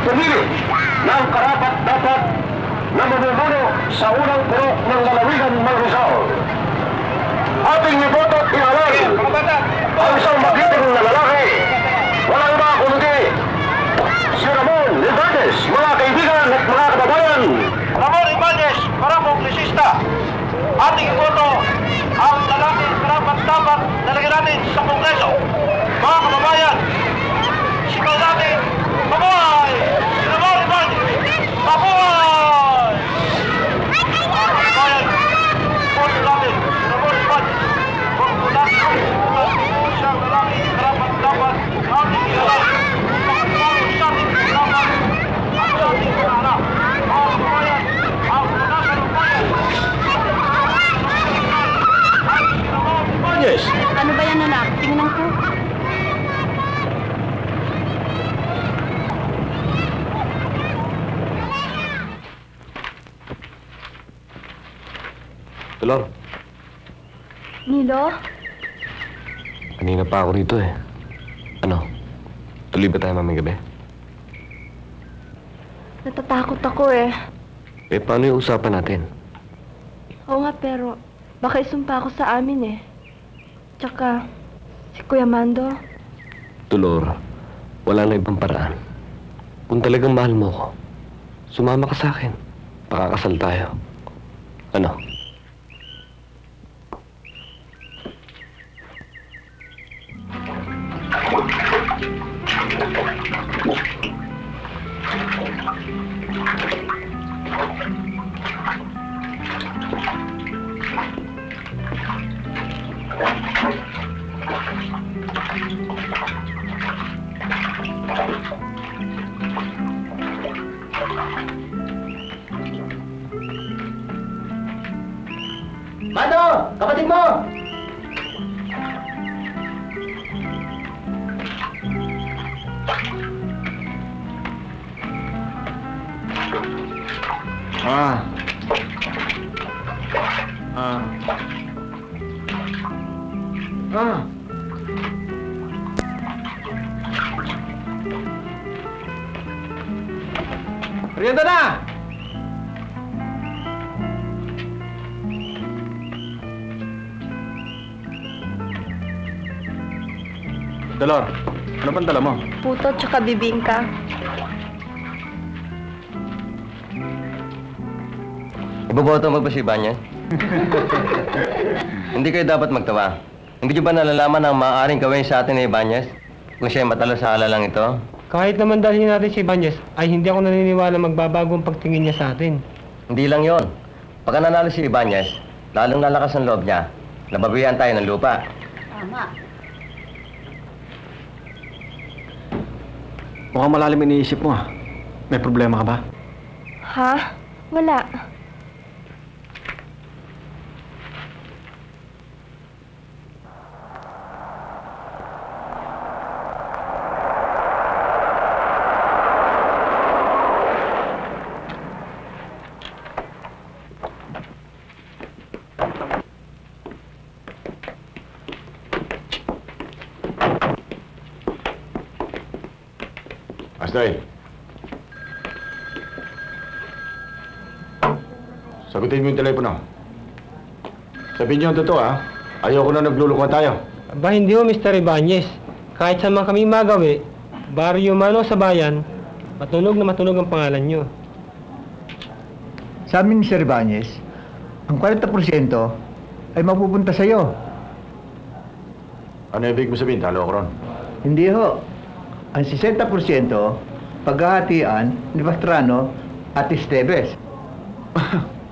pumili ng karapat-dapat na mamumuno sa unang purok ng lalawigan ng Rizal. Ating iboto at ihalal ang isang magiting na lalaki. Walang iba kundi si Ramon Ibanez, mga kaibigan at mga kababayan. Ramon Ibanez, para kongresista. Ating iboto ang lalaki karapat-dapat na lagyan natin sa Kongreso. Mga kababayan, sigaw natin, mabuhay! Si Ramon Ibanez, mabuhay! Mga kababayan, iboto natin, si Ramon Ibanez. Kung natin ang siyang lalaki karapat-dapat na ating ihalal. Kung sa ating karapat at sa ating anak. Mga kababayan, ang nasa lupayan. Yes. Ano ba yan, anak? Tingnan ko. Tulong. Nilo? Kanina pa ako rito eh. Ano? Tuloy ba tayo mamayang gabi? Natatakot ako eh. Eh, paano yung usapan natin? Oo nga, pero baka isumpa ako sa amin eh. Tsaka, si Kuya Mando. Tulor, wala na ibang paraan. Kung talagang mahal mo ko, sumama ka sa akin. Pakakasal tayo. Ano? Mando! Kapatid mo! Merienda na! Dolor, ano pang dala mo? Puto tsaka bibingka. Iboboto mo ba si Ibanez? Hindi kayo dapat magtawa. Hindi niyo ba nalalaman ang maaaring gawin sa atin ni Ibanez kung siya ay matalo sa halalang ito? Kahit naman dalhin natin si Ibanez, ay hindi ako naniniwala magbabago ang pagtingin niya sa atin. Hindi lang yon. Pagka nanalo si Ibanez, lalong lalakas ang loob niya. Nababawian tayo ng lupa. Tama. Mukhang malalim iniisip mo ah. May problema ka ba? Ha? Wala. Astoy. Sagutin mo yung telepono. Sabihin niyo ang totoo, ha? Ayoko na naglulukuhan tayo. Aba, hindi ho, Mr. Ibanez. Kahit saan man kami magawi, baryo man o sa bayan, matunog na matunog ang pangalan nyo. Sa amin, Sir Ibanez, ang 40% ay mapupunta sa iyo. Ano ibig mo sabihin? Talo ako ron. Hindi ho. Ang 60% paghahatian ni Pastrano at Esteves.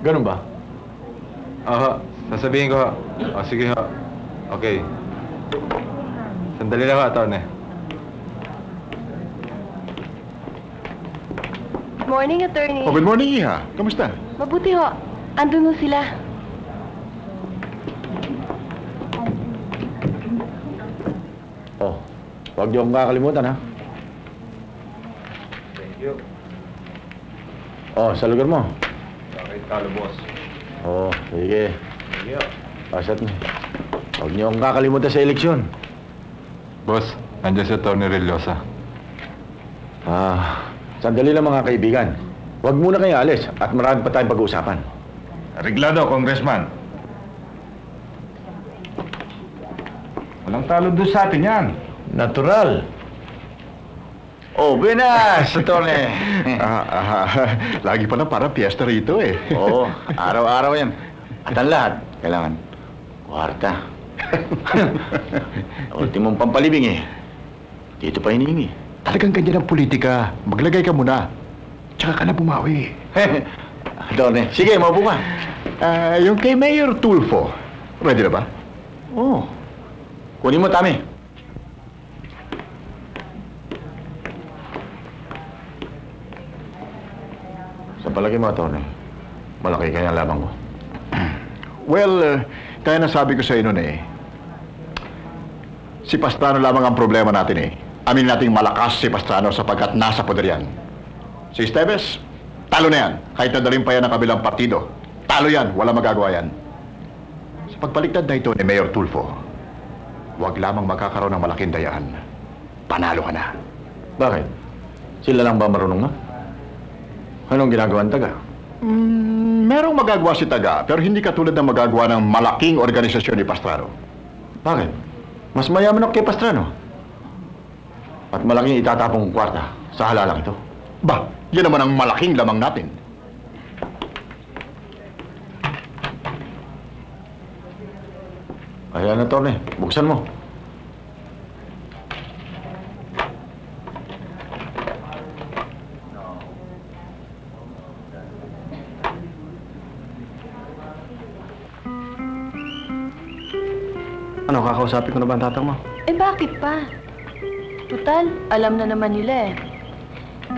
Ganun ba? Aha, sasabihin ko. O, sige ho. Okay. Sandali lang ho, Atty. Morning, attorney. Oh, good morning, Iha. Kamusta? Mabuti ho. Andun ho sila. Oh, huwag niyo akong kakalimutan, ha? Thank you. Oh, sa lugar mo? Bakit talo, boss? Oh, sige. Sige ho. Pasat mo. Huwag niyo akong kakalimutan sa eleksyon. Boss, nandiyan si Atty. Reliosa. Ah, Sandali lang mga kaibigan. Huwag muna kayo alis at marami pa tayong pag-uusapan. Reglado, Congressman. Walang talo doon sa atin yan. Natural. Oh, buenas, Atty. Lagi pa na parang piyesta rito eh. Oo, araw-araw yan. At ang lahat, kailangan kwarta. Ultimong pampalibing eh. Dito pa hinihingi. Talagang ganyan ang politika. Maglagay ka muna. Tsaka ka na bumawi. Atty. Sige, maupo ka. Yung kay Mayor Tulfo, ready na ba? Oo. Kunin mo, Tami. Sa palagi mo, Atty. Malaki kaya ang labang ko. Well, kaya nasabi ko sa inyo na eh. Si Pastrano lamang ang problema natin eh. Amin nating malakas si Pastrano sapagkat nasa poder yan. Si Esteves, talo na yan. Kahit nadaling pa yan ang kabilang partido. Talo yan, wala magagawa yan. Sa pagbaligtad na ito ni Mayor Tulfo, huwag lamang magkakaroon ng malaking dayaan. Panalo ka na. Bakit? Sila lang ba marunong na? Anong ginagawa ng taga? Merong magagawa si taga, pero hindi katulad ng magagawa ng malaking organisasyon ni Pastrano. Bakit? Mas mayaman ako kay Pastrano. At malaking itatapong kwarta sa halalang ito. Ba, yan naman ang malaking lamang natin. Ayan na, Atty. Buksan mo. Ano, kakausapin ko na ba ang tatang mo? Eh bakit pa? Tutal, alam na naman nila eh.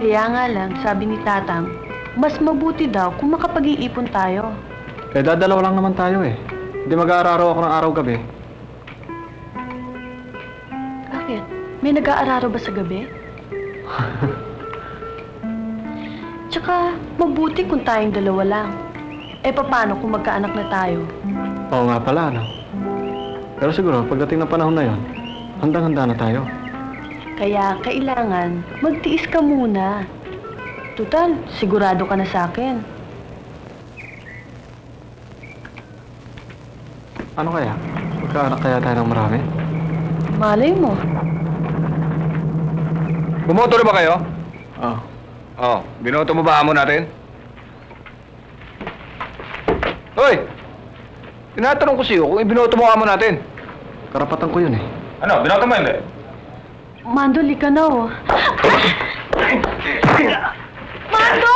Kaya nga lang, sabi ni Tatang, mas mabuti daw kung makapag-iipon tayo. Eh, dadalawa lang naman tayo eh. Hindi mag-aararo ako ng araw-gabi. Bakit? May nag-aararo ba sa gabi? Tsaka, mabuti kung tayong dalawa lang. Eh, paano kung magkaanak na tayo? Oo nga pala, ano? Pero siguro, pagdating ng panahon na yon, handang-handa na tayo. Kaya kailangan magtiis ka muna. Tutal, sigurado ka na sa akin. Ano kaya? Magkaanak kaya tayo ng marami? Malay mo. Bumoto na ba kayo? Oo. Oo. Binoto mo ba amo natin? Hoy! Tinatanong ko sa'yo kung ibinoto mo amo natin. Karapatan ko yun eh. Ano? Binoto mo hindi? Mando, lika na oh. Mando!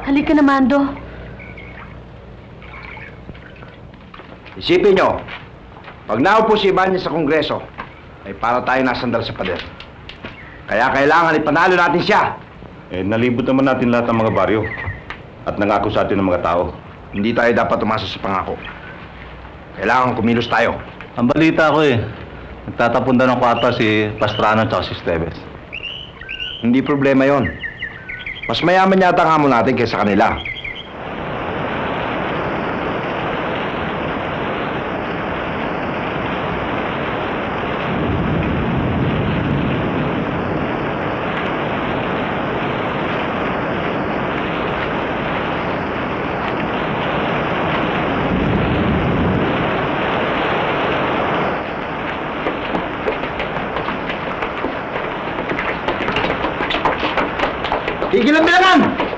Halika na, Mando. Isipin nyo, pag naupo si Ibanez sa Kongreso, ay para tayo nasandal sa pader. Kaya kailangan ipanalo natin siya. Eh, nalibot naman natin lahat ng mga baryo. At nangako sa atin ng mga tao. Hindi tayo dapat umasa sa pangako. Kailangan kumilos tayo. Ang balita ko eh, nagtatapon daw ng kwarta si Pastrano at si Esteves. Hindi problema yon. Mas mayaman yata ang amo natin kaysa kanila. Kapitan!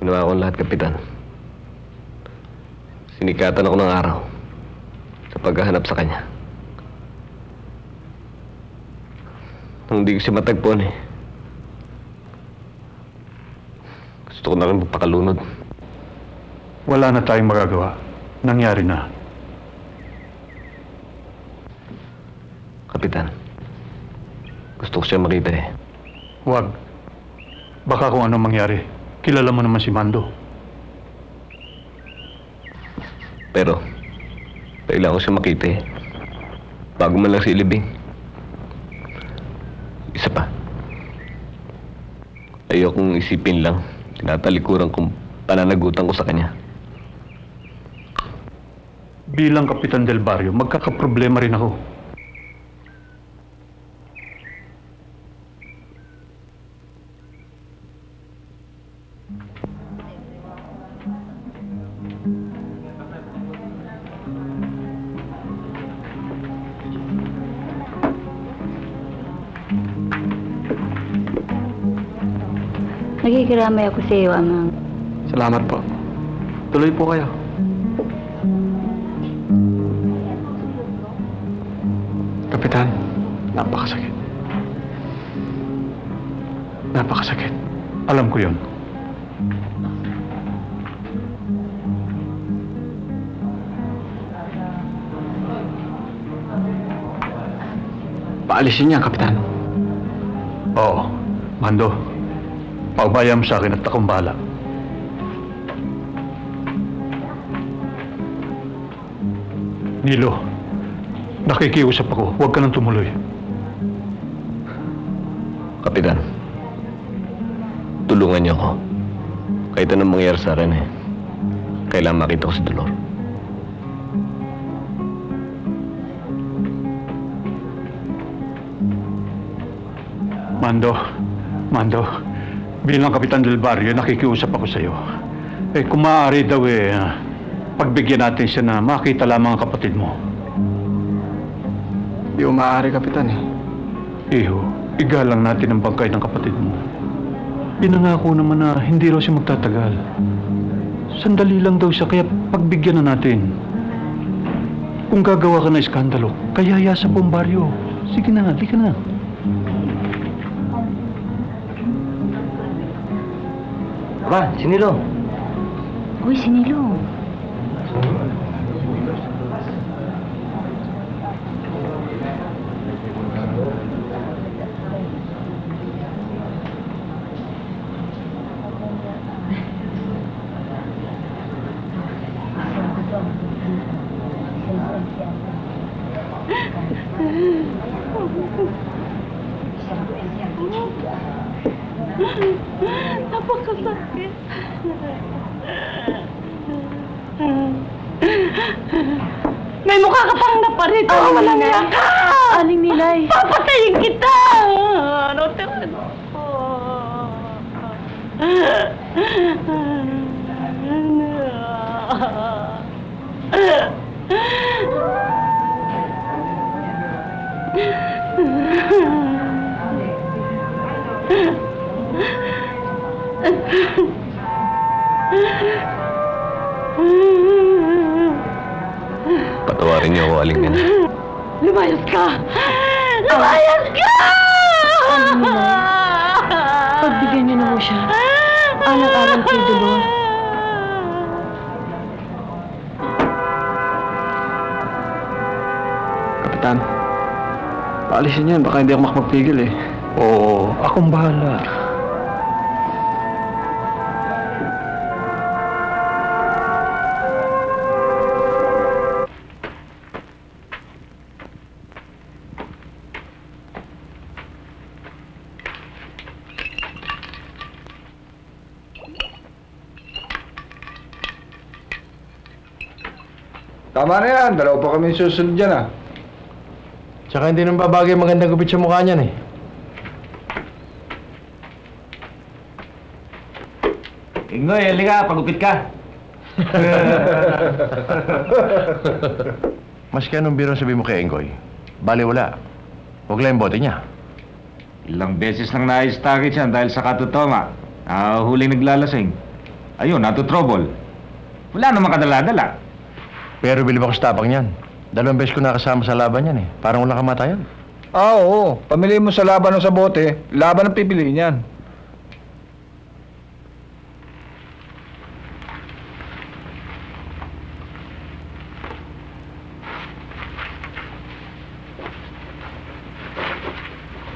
Ginawa ko ang lahat, Kapitan. Sinikatan ako ng araw sa paghahanap sa kanya. Nung hindi ko siya matagpuan gusto ko na rin magpakalunod. Wala na tayong magagawa. Nangyari na. Kapitan, gusto ko siya makita Huwag. Baka kung ano mangyari. Kilala mo naman si Mando. Pero, kailangan ko siya makita bago man lang siya ilibing. Isa pa. Ayokong isipin lang, tinatalikuran kong pananagutan ko sa kanya. Bilang Kapitan Del Barrio, magkakaproblema rin ako. Nakikiramay ako sa iyo, Amang. Salamat po. Tuloy po kayo. Kapitan, napakasakit. Napakasakit. Alam ko yun. Paalisin niya, Kapitan. Mando, paubaya mo sa akin at akong bahala. Nilo, nakikiusap ako. Huwag ka nang tumuloy. Kapitan, tulungan niyo ako. Kahit anong mangyari sa akin kailangan makita ko si Dolor. Mando, bilang Kapitan del Barrio, nakikiusap ako sa iyo. Kung maaari daw pagbigyan natin siya na makita lamang ang kapatid mo. Di mo maaari, Kapitan Iho, igalang natin ang bangkay ng kapatid mo. Pinangako naman na hindi raw siya magtatagal. Sandali lang daw siya, kaya pagbigyan na natin. Kung gagawa ka na iskandalo, kayaya sa buong baryo. Sige na, di ka na. Aba, si Nilo. Uy, si Nilo. Napakasakit. May mukha ka pang naparito. Walang niya ka. Aling Nilay. Papatayin kita. Ano tingnan mo? Patawarin niyo ako, Aling Nilay. Lumayas ka! Lumayas ka! Aling Nilay, pagbigyan niyo na mo siya. Alang-alang kay Dolor. Kapitan, paalisin yan. Baka hindi ako makapagpigil Oo, akong bahala. Tama na yan. Dalawa pa kami susunod dyan Tsaka hindi nang babagay magandang gupit sa mukha niyan Ingoy, halika, pagupit ka. Maski anong biro sabi mo kay Engoy, bali wala. Huwag lang yung bote niya. Ilang beses nang na-target yan dahil sa katutoma. Huling naglalasing. Ayun, trouble. Wala namang kadala-dala. Pero bilib ako sa tapang niyan. 2 beses ko nakasama sa laban yan Parang walang kamatayan. Oo. Pamili mo sa laban o sa bote, laban ang pipiliin yan.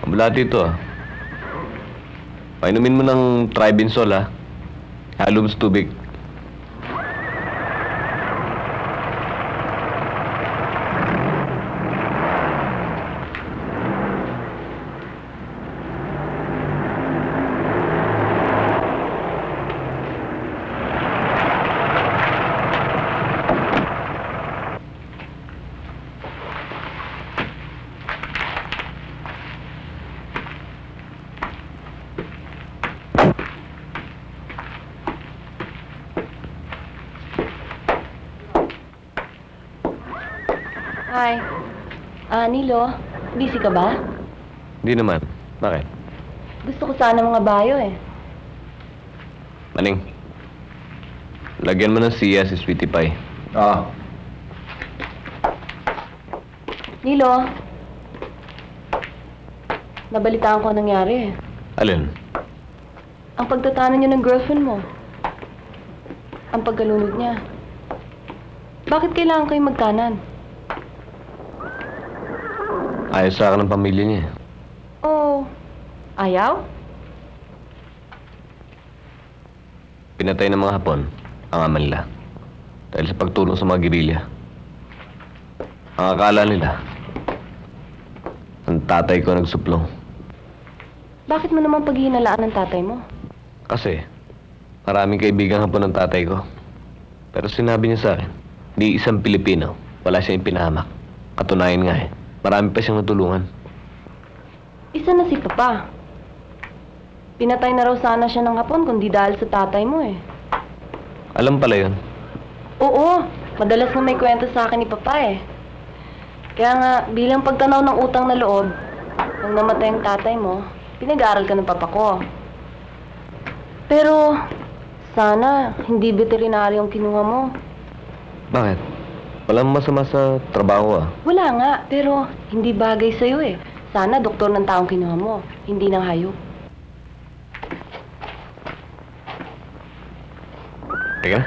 Mula dito Painumin mo ng Tribinsol Halo mo sa tubig. Hi. Nilo, busy ka ba? Hindi naman. Bakit? Gusto ko sana mga bayo Maning, lagyan mo ng siya si Sweetie Pie. Nilo, nabalitaan ko ang nangyari Alin? Ang pagtatanan niyo ng girlfriend mo. Ang pagkalunod niya. Bakit kailangan kayo magtanan? Ayos sa akin ng pamilya niya. Oh, ayaw? Pinatay ng mga Hapon ang ama nila dahil sa pagtulong sa mga gerilya. Ang akala nila, ang tatay ko nagsuplong. Bakit mo naman paghihinalaan ng tatay mo? Kasi, maraming kaibigang Hapon ng tatay ko. Pero sinabi niya sa akin, di isang Pilipino, wala siyang pinahamak. Katunayan nga marami pa siyang natulungan. Isa na si Papa. Pinatay na raw sana siya ng Hapon kundi dahil sa tatay mo Alam pala yun. Oo, madalas na may kwento sa akin ni Papa Kaya nga, bilang pagtanaw ng utang na loob, nung namatay ang tatay mo, pinag-aaral ka ng Papa ko. Pero, sana, hindi veterinaryo ang kinuha mo. Bakit? Walang masama sa trabaho Wala nga, pero hindi bagay sa'yo Sana doktor ng taong kinuha mo, hindi ng hayop. Teka.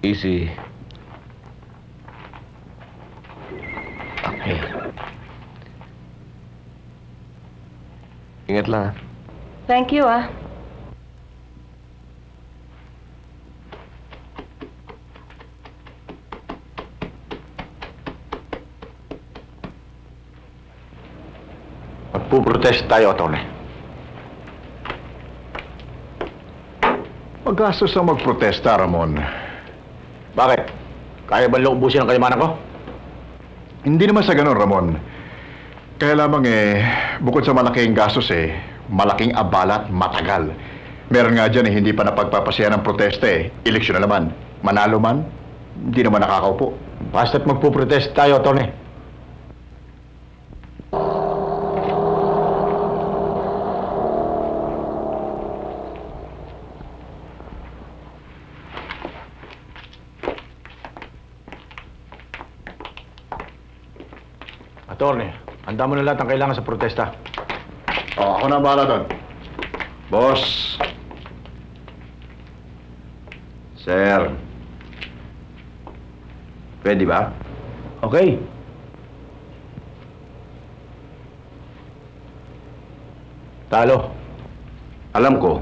Easy. Okay. Ingat lang Thank you Magpuprotest tayo, Atty. Magastos na magprotesta, Ramon. Bakit? Kaya ba ubusin ang kayamanan ko? Hindi naman sa ganun, Ramon. Kaya lamang bukod sa malaking gastos malaking abala at matagal. Meron nga dyan hindi pa napagpapasya ng protesta Eleksyon na naman. Manalo man, hindi naman nakakaupo. Basta't magpuprotest tayo, Atty. Atty, handa mo na lahat ang kailangan sa protesta. Ako na bahala doon. Boss. Sir. Pwede ba? Okay. Talo. Alam ko.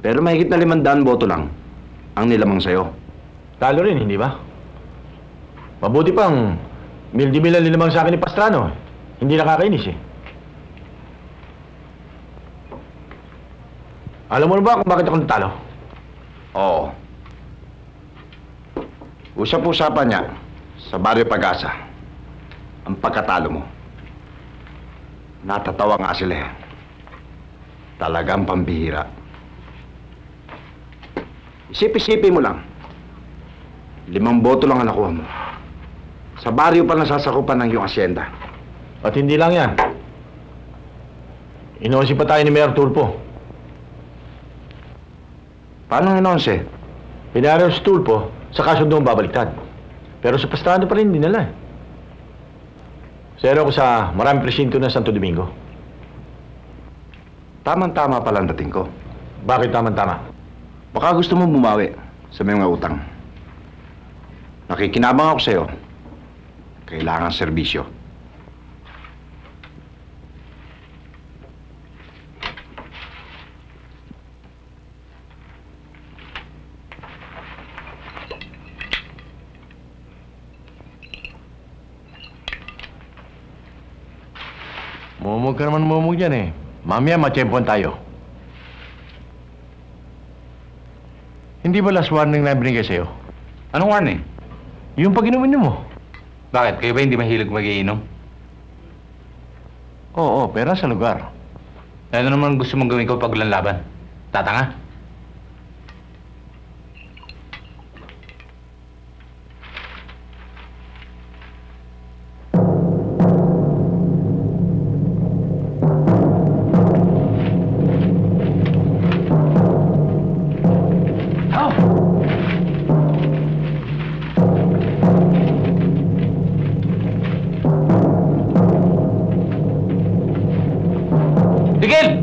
Pero mahigit na 500 boto lang ang nilamang sa'yo. Talo rin, hindi ba? Mabuti pang mil-di-milal nilamang sa akin ni Pastrano. Hindi nakakainis Alam mo na ba kung bakit ako natalo? Oo. Usap-usapan niya sa Barrio Pag-asa ang pagkatalo mo. Natatawa nga sila Talagang pambihira. Isip-isipin mo lang. 5 boto lang ang nakuha mo. Sa baryo pa nasasakupan ng iyong asyenda. At hindi lang yan. Inonsi pa tayo ni Mayor Tulpo. Paano inonsi? Pinaraw si Tulpo sa kasundong babaliktad. Pero sa Pastrano pa rin dinala Zero ko sa maraming presinto ng Santo Domingo. Tamang-tama pala ang dating ko. Bakit tamang-tama? Baka gusto mo bumawi sa mga utang. Nakikinabang ako sa'yo. Kailangan serbisyo. Mumug ka naman mumug dyan Mamaya matsyempohan tayo. Hindi ba last warning na binigay sa'yo? Anong warning? Yung pag inumin mo. Bakit? Kayo ba hindi mahilig mag-iinom? Oo, pero sa lugar. Ano naman gusto mong gawin ko pag walang laban? Tatanga? Tigil!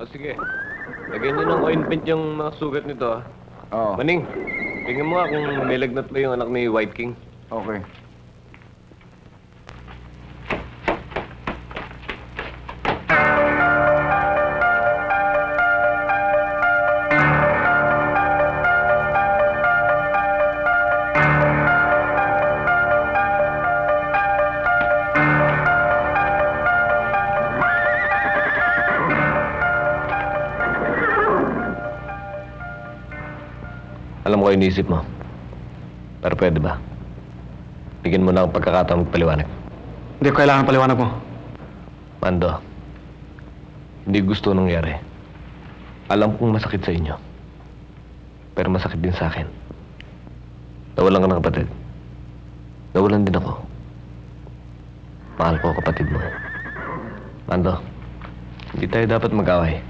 O sige, lagyan niyo ng ointment yung mga sugat nito, ah. Oo. Maning, tingnan mo nga kung may lagnat ba yung anak ni White King. Okay. Alam ko inisip mo. Pero pwede ba? Bigyan mo na ang pagkakataon magpaliwanag. Hindi ko kailangan paliwanag mo. Mando, hindi gusto nangyari. Alam kong masakit sa inyo. Pero masakit din sa akin. Nawalan ka ng kapatid. Nawalan din ako. Mahal ko kapatid mo. Mando, hindi tayo dapat mag-away.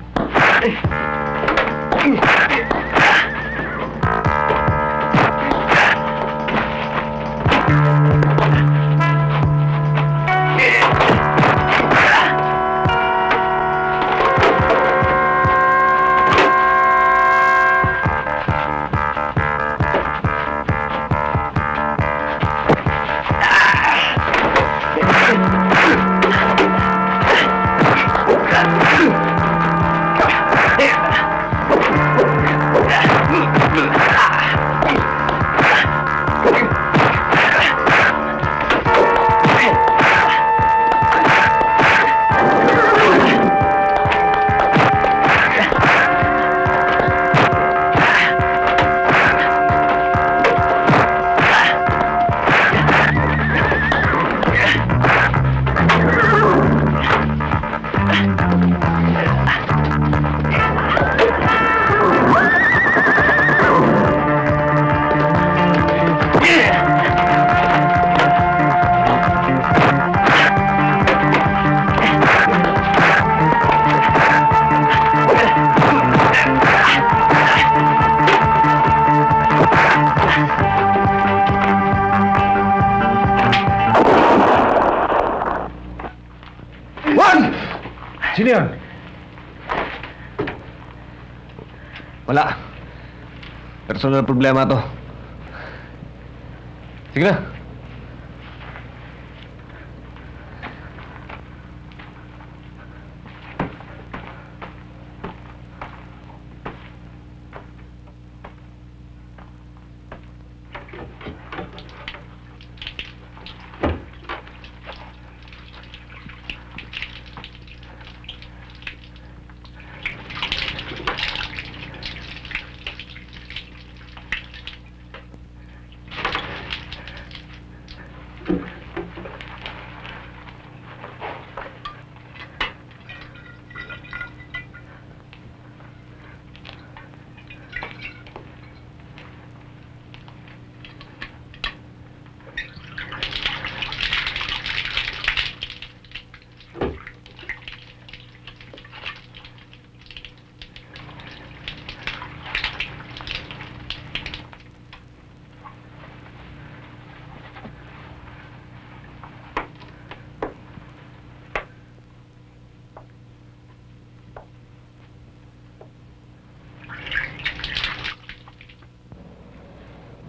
Sino yun? Wala. Personal problema to. Sige na.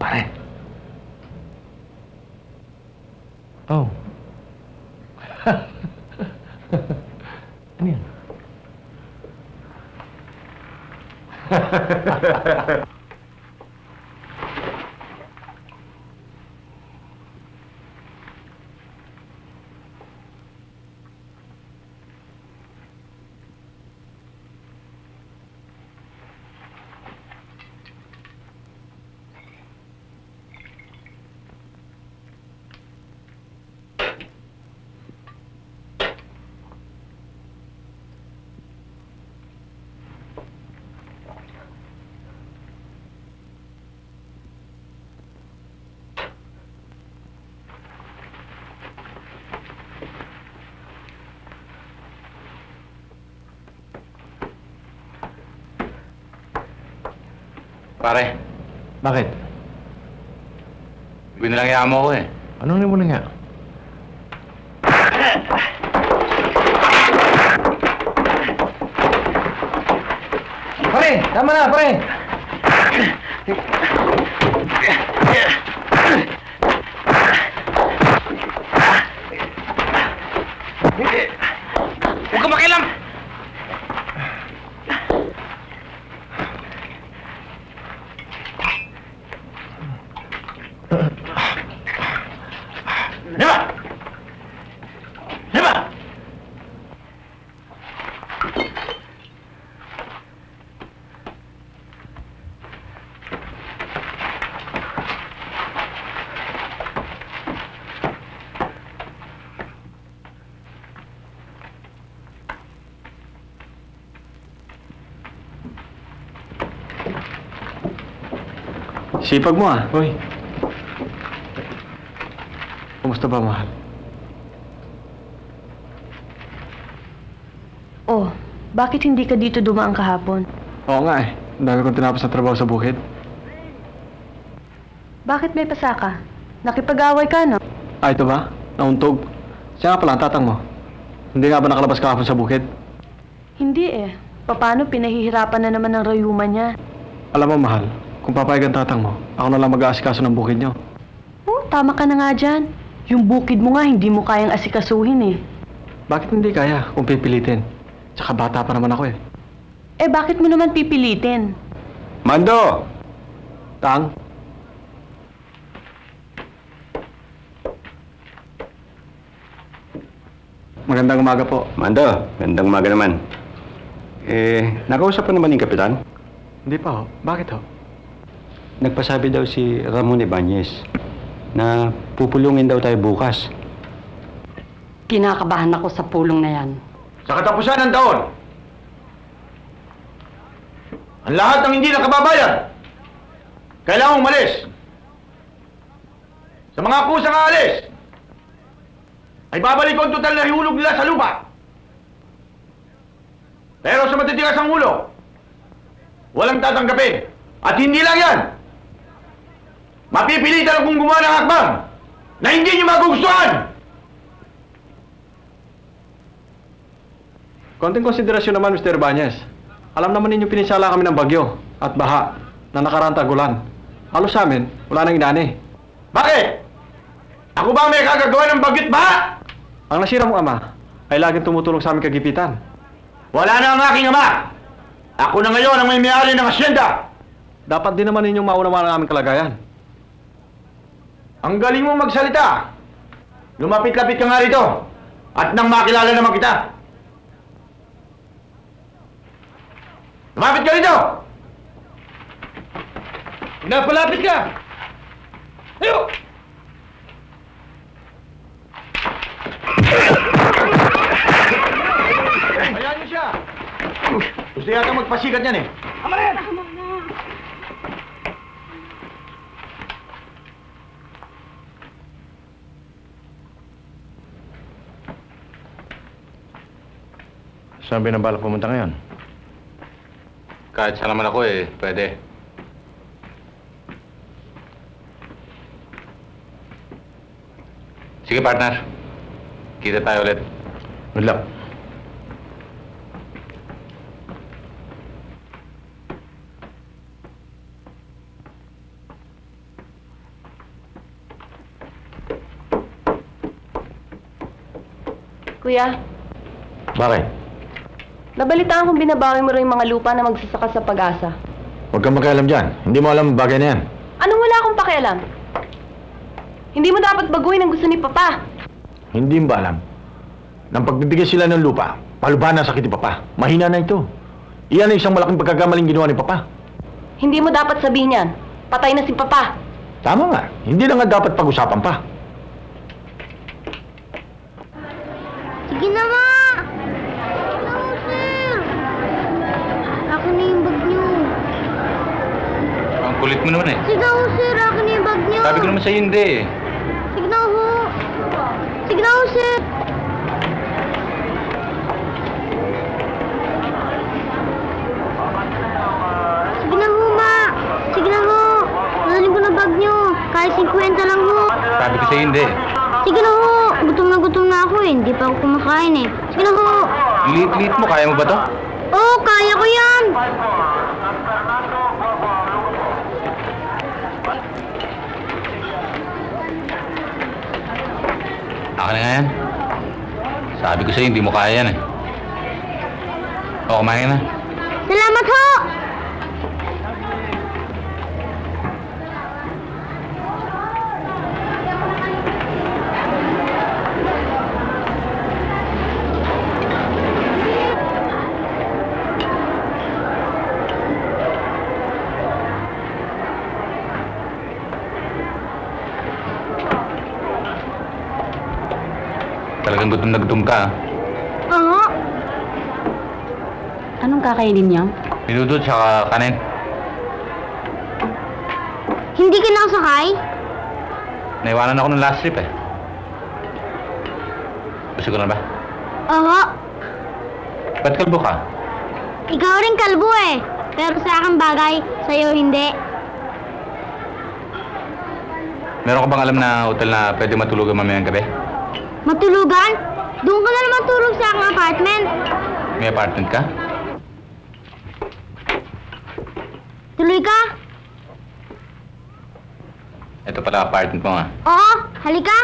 Pare. Oh. Ano yan? Pare, Bakit? binalangya mo ko eh. Anong mo na nga? pare! Tama na, pare! Huwag ka makialam! Diba? Diba? Sipag mo ah. Hoy. Kumusta ba, mahal? Oh, bakit hindi ka dito dumaan kahapon? Oo nga eh. Ang dami kong tinapos na trabaho sa bukid. Bakit may pasaka? Nakipag-away ka, no? Ah, ito ba? Nauntog. Siya nga pala, ang tatang mo. Hindi nga ba nakalabas kahapon sa bukid? Hindi eh. Paano pinahihirapan na naman ng rayuma niya? Alam mo, mahal, kung papayag ang tatang mo, ako na lang mag-aasikaso ng bukid niyo. Oh, tama ka na nga dyan. Yung bukid mo nga, hindi mo kayang asikasuhin eh. Bakit hindi kaya kung pipilitin? Tsaka bata pa naman ako eh. Eh, bakit mo naman pipilitin? Mando! Tang? Magandang umaga po. Mando, magandang umaga naman. Nakausap pa naman yung kapitan? Hindi pa ho. Bakit ho? Nagpasabi daw si Ramon Ibanez na pupulungin daw tayo bukas. Kinakabahan ako sa pulong na yan. Sa katapusan ng taon, ang lahat ng hindi nakababayad, kailangang umalis. Sa mga kusang aalis, ay babalik ko ang total na ihulog nila sa lupa. Pero sa matitigas ang ulo, walang tatanggapin. At hindi lang yan. Mapipilitan akong gumawa ng hakbang na hindi niyo magugustuhan. Konting konsiderasyon naman, Mr. Ibanez. Alam naman ninyo pinisala kami ng bagyo at baha na nakaraan tagulan. Halos sa amin, wala nang inani. Bakit? Ako ba ang may kagagawa ng bagyo't baha? Ang nasira mong ama ay laging tumutulong sa aming kagipitan. Wala na ang aking ama. Ako na ngayon ang may may-ari ng asyenda. Dapat din naman ninyong maunawaan ang aming kalagayan. Ang galing mo magsalita. Lumapit-lapit ka nga rito. At nang makilala naman kita. Lumapit ka rito! Napalapit ka! Ayo! Ayan niyo siya! Gusto yata magpasikat yan eh. Tama na yan! Saan binabalak pumunta ngayon? Kahit saan naman ako eh, pwede. Sige partner, kita tayo ulit. Good luck. Kuya, Bakit? nabalitaan kong binabawi mo rin yung mga lupa na magsasaka sa Pag-asa. Huwag kang makialam dyan. Hindi mo alam ang bagay na yan. Anong wala akong pakialam? Hindi mo dapat baguhin ang gusto ni Papa. Hindi mo ba alam? Nang pagbibigay sila ng lupa, palubahan ang sakit ni Papa. Mahina na ito. Iyan ang isang malaking pagkakamaling ginawa ni Papa. Hindi mo dapat sabihin yan. Patay na si Papa. Tama nga. Hindi na nga dapat pag-usapan pa. Sige na, Ma! Akin na yung bag niyo. Ang kulit mo naman eh. Sige na, sir. Akin na yung bag niyo. Sabi ko naman sa'yo hindi eh. Sige na, ho. Sige na, sir. Sige na, ho, Ma. Sige na, ho. Nalalim ko na bag niyo. Kahit 50 lang, ho. Sabi ko sa'yo hindi. Sige na, ho. Gutom na ako eh. Hindi pa ako kumakain eh. Sige na, ho. Liit-liit mo, kaya mo ba to? Oo, kaya ko yan! Akin na nga yan. Sabi ko sa'yo, hindi mo kaya yan eh. O, kumain na. Salamat ho! Talagang gutom na gutom ka. Oo. Anong kakainin niyo? Minuto tsaka kanin. Hindi ka nakasakay? Naiwanan ako ng last trip eh. Gusto ko na ba? Oo. Ba't kalbo ka? Ikaw rin kalbo eh. Pero sa akin bagay, sa'yo hindi. Meron ka bang alam na hotel na pwede matulugan mamayang gabi? Matulugan? Doon ka na naman tulog sa aking apartment. May apartment ka? Tuloy ka? Ito pala apartment mo nga. Oo, halika.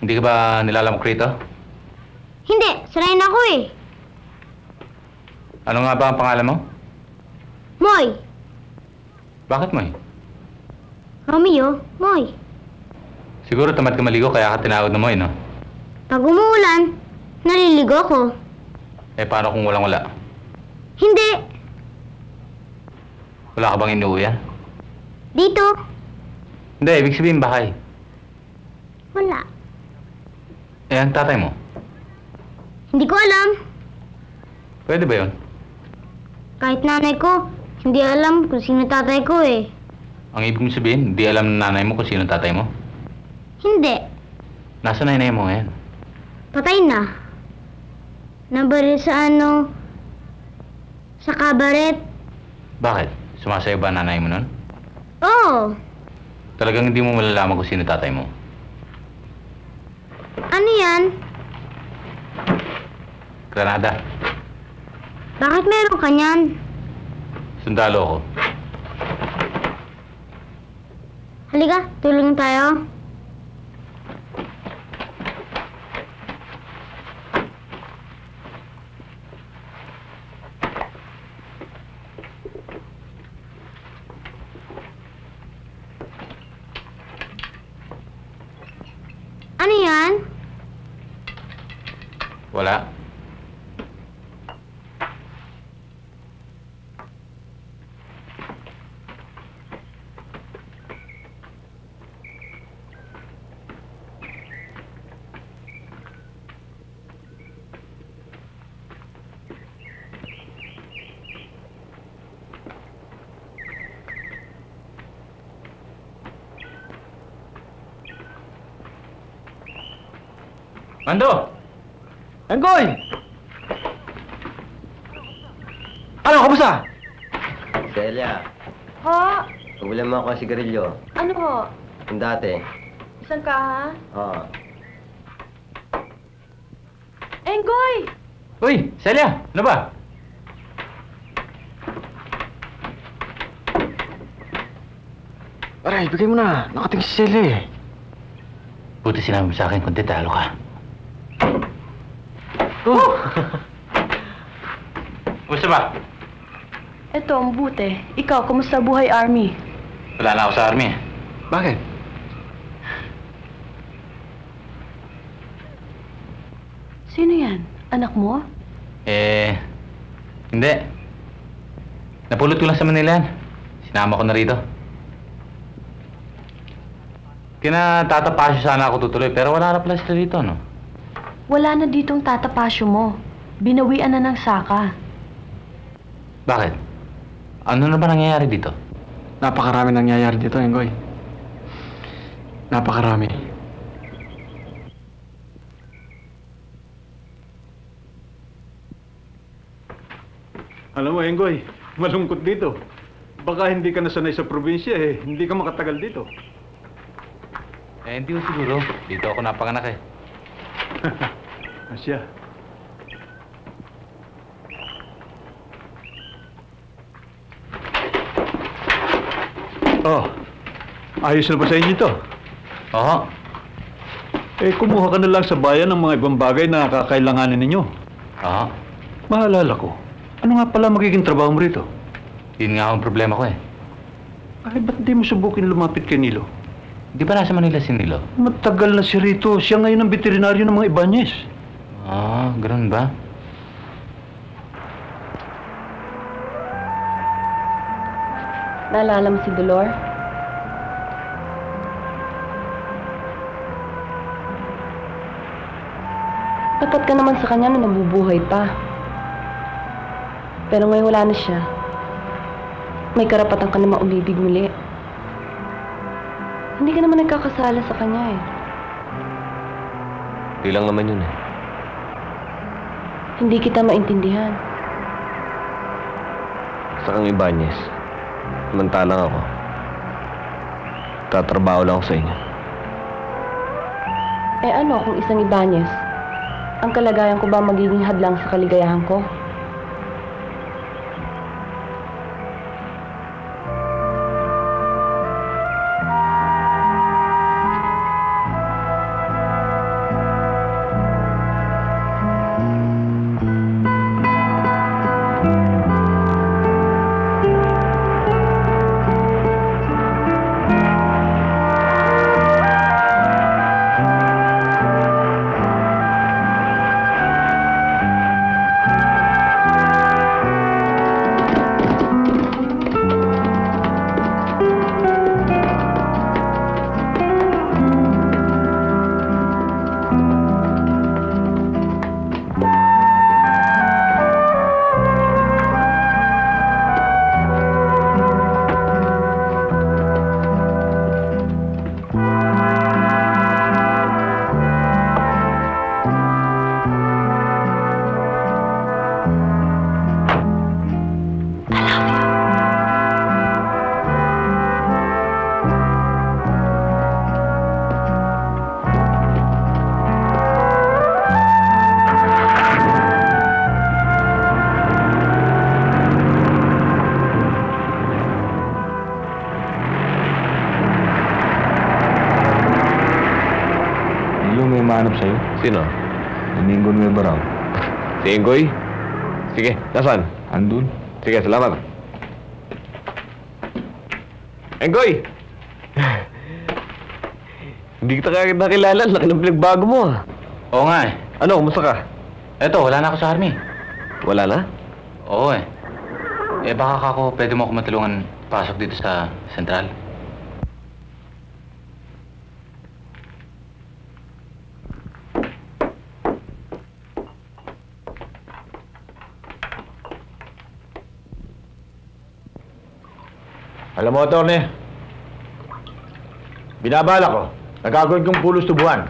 Hindi ka ba nilalamok rito? Hindi, sanayin ako eh. Ano nga ba ang pangalan mo? Moy. Bakit mo eh? Romeo, Moy. Siguro tamad ka maligo kaya ka tinawag na mo eh, no? Pag umuulan, naliligo ko. Eh, paano kung walang-wala? Hindi. Wala ka bang inuuyan? Dito. Hindi, ibig sabihin bahay. Wala. Eh, ang tatay mo? Hindi ko alam. Pwede ba yun? Kahit nanay ko, hindi alam kung sino tatay ko eh. Ang ibig mo sabihin, hindi alam ng nanay mo kung sino tatay mo? Hindi. Nasa nanay mo ngayon? Patay na. Nabaril sa sa kabaret. Bakit? Sumasayo ba nanay mo nun? Oo. Talagang hindi mo malalaman kung sino tatay mo? Ano yan? Granada. Bakit meron ka niyan? Sundalo ako. Halika, tulong tayo. Ano yan? Wala. Mando! Enggoy! Ano, kamusta? Celia, Ho? pagulan mo ako ng sigarilyo. Ano ho? Yung dati. Isang kaha? Oo. Enggoy! Uy, Celia! Ano ba? Aray, bigay mo na. Nakating si Celia eh. Buti sinabi mo sa akin kung detalo ka. Gusto ba? Eto, ang buti. Ikaw, kumusta buhay army? Wala na ako sa army. Bakit? Sino yan? Anak mo? Hindi. Napulot ko lang sa Manila yan. Sinama ko na rito. Kinatatapasyo sana ako tutuloy, pero wala na pala sila dito, no? Wala na ditong tatapasyo mo. Binawian na ng saka. Bakit? Ano na ba nangyayari dito? Napakarami nangyayari dito, Enggoy. Napakarami. Alam mo, Enggoy, malungkot dito. Baka hindi ka nasanay sa probinsya eh. Hindi ka makatagal dito. Eh, hindi ko siguro. Dito ako napanganak eh. Asya. Oh, ayos na ba sa inyo ito? Oo. Eh, kumuha ka na lang sa bayan ng mga ibang bagay na kakailanganin ninyo. Oo. Maalala ko, ano nga pala magiging trabaho mo rito? Yun nga ang problema ko eh. Ay, ba't di mo subukin lumapit kay Nilo? Di ba nasa Manila si Nilo? Matagal na si Rito. Siya ngayon ang veterinaryo ng mga Ibanez. Ah, ganun ba? Naalala mo si Dolor? Tapat ka naman sa kanya na nabubuhay pa. Pero ngayon wala na siya. May karapatan ka na maumibig muli. Hindi ka naman nagkakasala sa kanya eh. Di lang naman yun eh. Hindi kita maintindihan. Sa kang Ibanez, samantalang ako. Tatrabaho lang ako sa inyo. Eh ano kung isang Ibanez? Ang kalagayan ko ba magiging hadlang sa kaligayahan ko? Sa'yo? Sino? Domingo Nueva raw. Si Ingoy? Sige, nasaan? Andun. Sige, salamat. Ingoy! Hindi kita kagad nakilala. Laki ng pinagbago mo ah. Oo nga eh. Ano, kumusta ka? Eto, wala na ako sa army. Wala na? Oo eh. Eh baka ako pwede mo ako matulungan pasok dito sa sentral. Alam mo, Atty. Binabala ko. Nagagawin kong pulos tubuhan.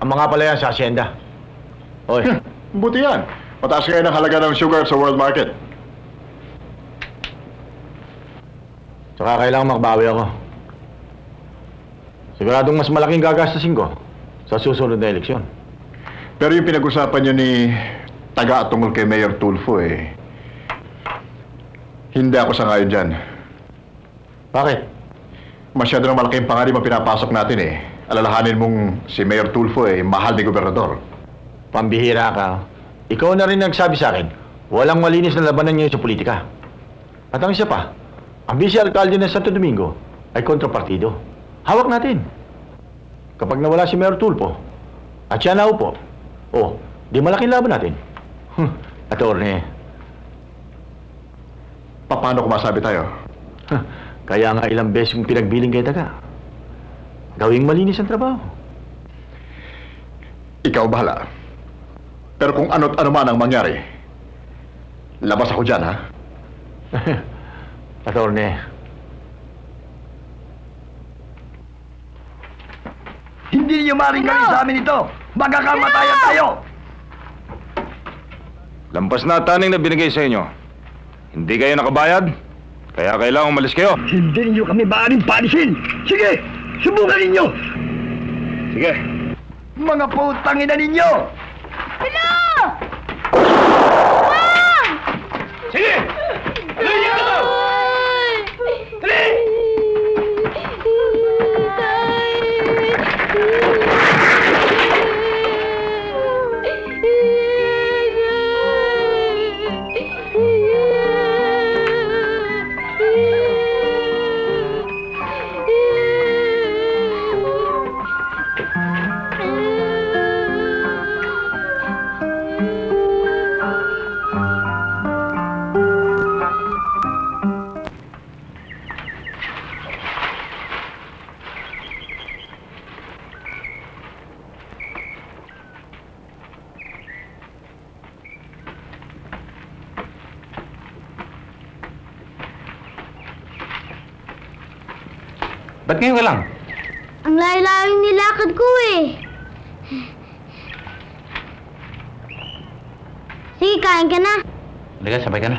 Ang mga palayan sa asyenda. Oy. Buti yan. Mataas kayo ng halaga ng sugar sa world market. Saka kailangan makabawi ako. Siguradong mas malaking gagastasin ko sa susunod na eleksyon. Pero yung pinag-usapan niyo ni taga at tungkol kay Mayor Tulfo hindi ako sangayon dyan. Bakit? Masyado ng malaking pangarap ang pinapasok natin Alalahanin mong si Mayor Tulfo mahal ni Gobernador. Pambihira ka. Ikaw na rin nagsabi sa akin, walang malinis na labanan ngayon sa politika. At ang isa pa, ang vice-alkalde ng Santo Domingo ay kontrapartido. Hawak natin. Kapag nawala si Mayor Tulfo at siya naupo, di malaking laban natin. Atty. Paano kung masabi tayo? Kaya nga ilang beses yung pinagbiling kay Daga. Gawing malinis ang trabaho. Ikaw bahala. Pero kung ano't ano man ang mangyari, labas ako dyan, ha? Atty. Hindi niyo maaaring gawin sa amin ito. Magkakamatayan tayo. Lampas na taning na binigay sa inyo. Hindi kayo nakabayad, kaya kailangan umalis kayo. Hindi niyo kami maaaring palisin. Sige, subukan ninyo. Sige. Mga putang ina ninyo! Hello! Sige! Tuloy niyo ito! Dali! Ba't ngayon ka lang? Ang layo-layo yung nilakad ko eh. Sige, kain ka na. Halika, sabay ka na.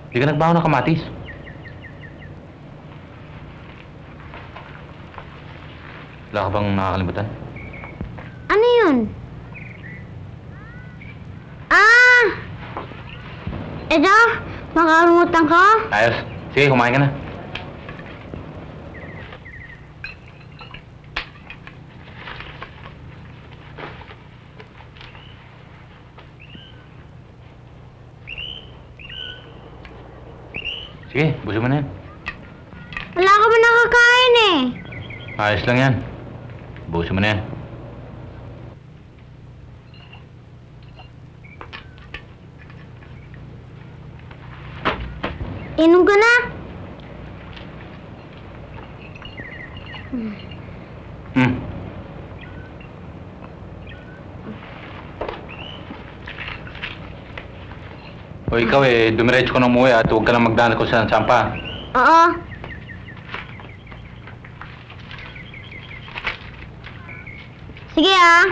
Hindi ka nagbaho ng kamatis. Wala ka bang nakakalimutan? Ano yun? Ah! Edo, makakalimutan ko? Ayos. Sige, kumain ka na. Sige, busin mo na yan. Wala ka ba nakakain eh? Ayos lang yan. Busin mo na yan. Inom ka na? O ikaw dumiretso ko ng umuwi at huwag ka lang magdaan ko sa Sampa. Oo. Sige ah.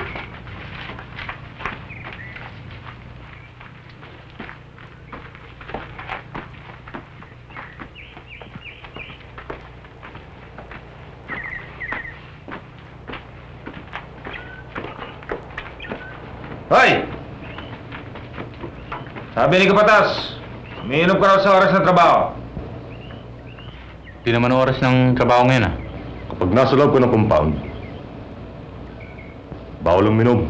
Hoy! Sabi ni Kapatas, umiinom ka raw sa oras ng trabaho. Di naman oras ng trabaho ngayon Kapag nasa loob ko ng compound, bawal uminom.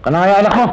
Kanaya anak mo!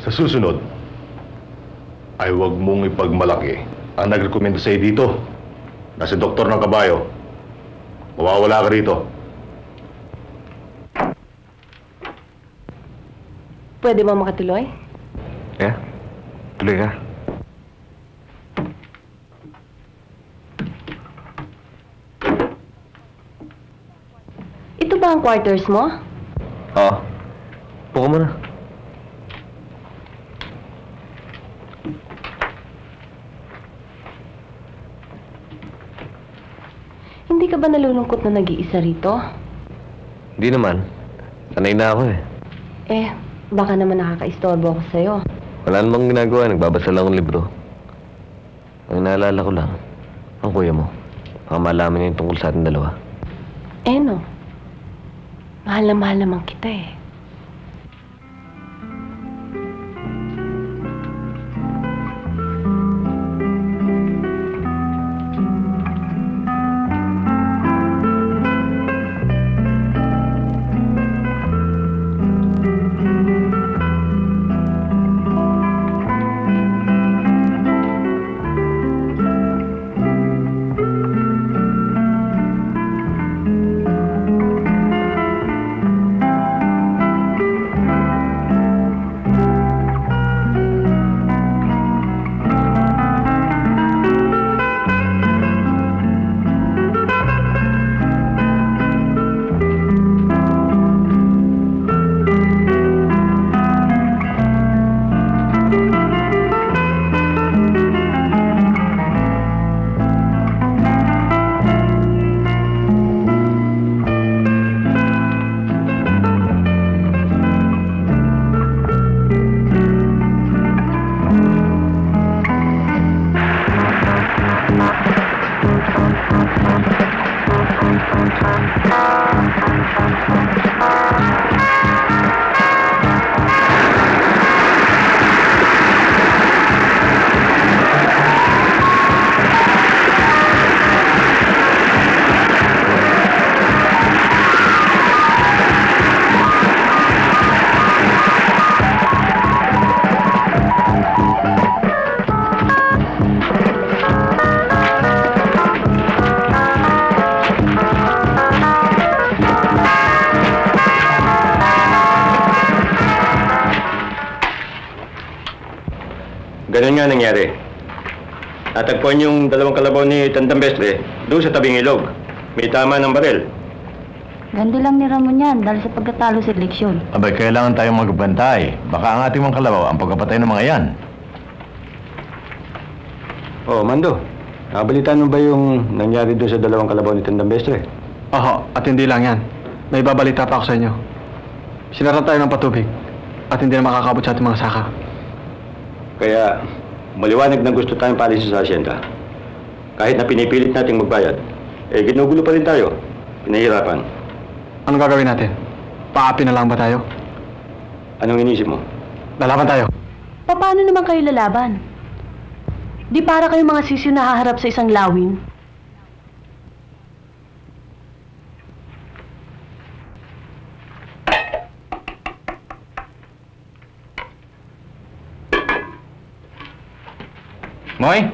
Sa susunod, ay huwag mong ipagmalaki ang nagrekomenda sa'yo dito na si doktor ng kabayo. Mawawala ka rito. Pwede ba makatuloy? Yeah, tuloy ka. Ito ba ang quarters mo? Oo. Puko mo na. Hindi ka ba nalulungkot na nag-iisa rito? Hindi naman. Sanay na ako Baka naman nakaka-istorbo ako sa'yo. Wala namang ginagawa. Nagbabasa lang akong libro. Ang naalala ko lang, ang kuya mo. Baka malaman niya yung tungkol sa ating dalawa. No. Mahal na mahal naman kita Ganun nga nangyari. Natagpuan yung dalawang kalabaw ni Tandambestre doon sa tabing ilog. May tama ng baril. Ganda lang ni Ramon yan dahil sa pagkatalo sa eleksyon. Abay, kailangan tayong magbantay. Baka ang ating mga kalabaw ang pagkapatay ng mga yan. Oh, Mando. Nakabalitaan mo ba yung nangyari doon sa dalawang kalabaw ni Tandambestre? Oho, at hindi lang yan. May babalita pa ako sa inyo. Sinara tayo ng patubig at hindi na makakabot sa ating mga saka. Kaya, maliwanag na gusto tayong paalisin sa asyenda. Kahit na pinipilit nating magbayad, ginugulo pa rin tayo. Pinahirapan. Anong gagawin natin? Paapi na lang ba tayo? Anong inisip mo? Lalaban tayo. Paano naman kayo lalaban? Di para kayong mga sisiw na haharap sa isang lawin? Moy?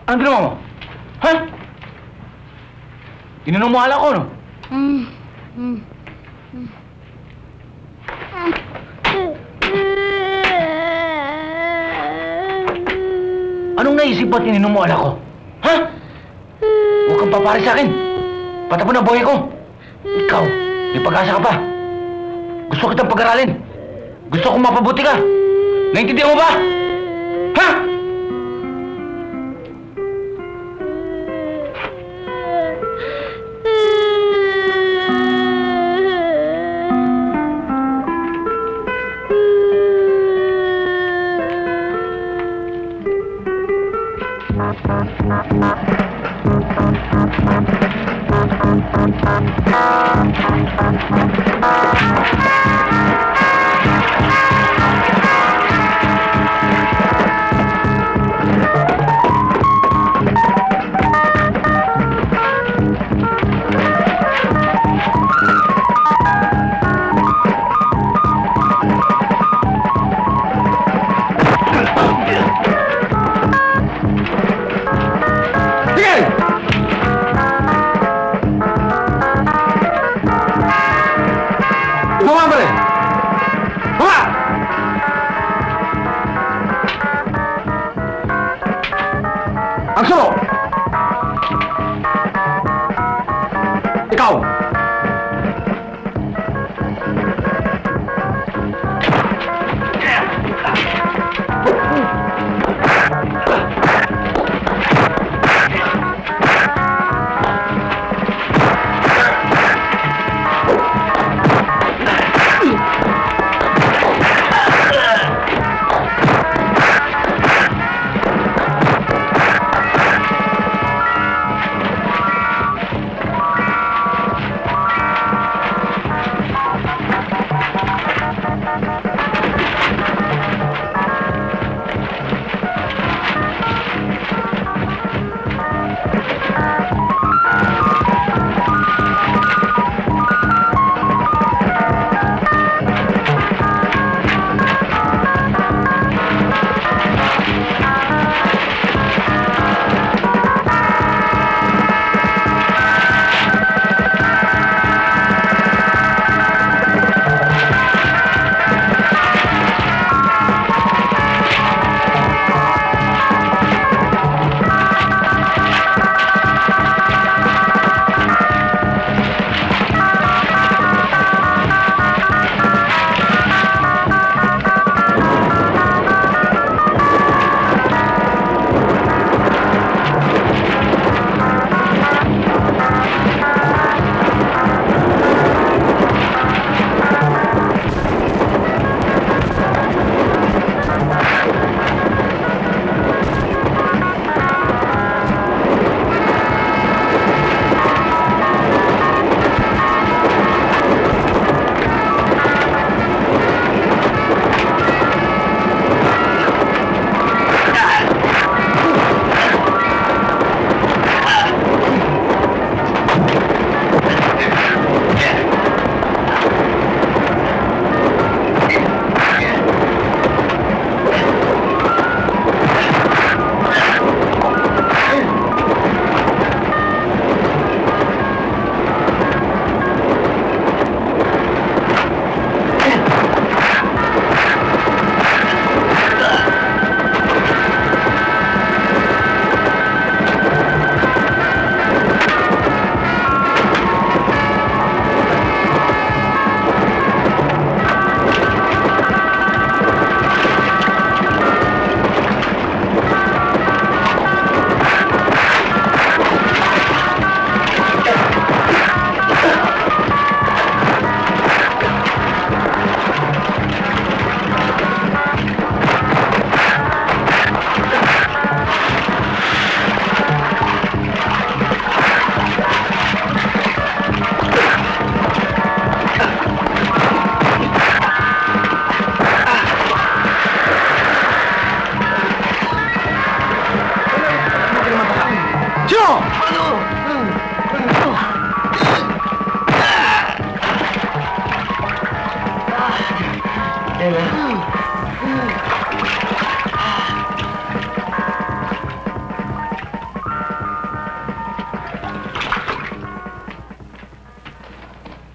Ano ginawa mo? Ha? Tinanong mo ala ko, no? Anong naisip mo at tinanong mo ala ko? Ha? Huwag kang papari sa akin. Patapon ang buhay ko. Ikaw, may pag-asa ka pa. Gusto kitang pag-aralin. Gusto kong mapabuti ka. Naintindihan mo ba? Ha?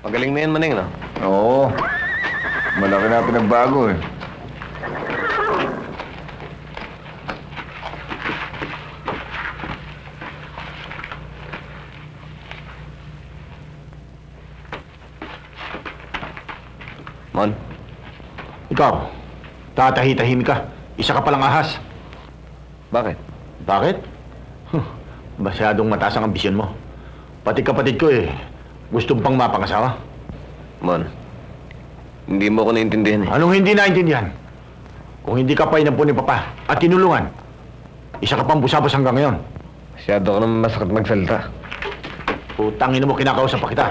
Magaling na yan, Maneng, no? Oo. Malaki na pinagbago eh. Mon? Ikaw, tatahi-tahimik ka. Isa ka palang ahas. Bakit? Bakit? Masyadong mataas ang ambisyon mo. Pati kapatid ko gusto pang mapangasawa. Mon, hindi mo ako naintindihan eh. Anong hindi naintindihan? Kung hindi ka pa inampo ni Papa at tinulungan, isa ka pang busabos hanggang ngayon. Masyado ka naman masakit magsalita. Putangin mo, kinakausap pa kita.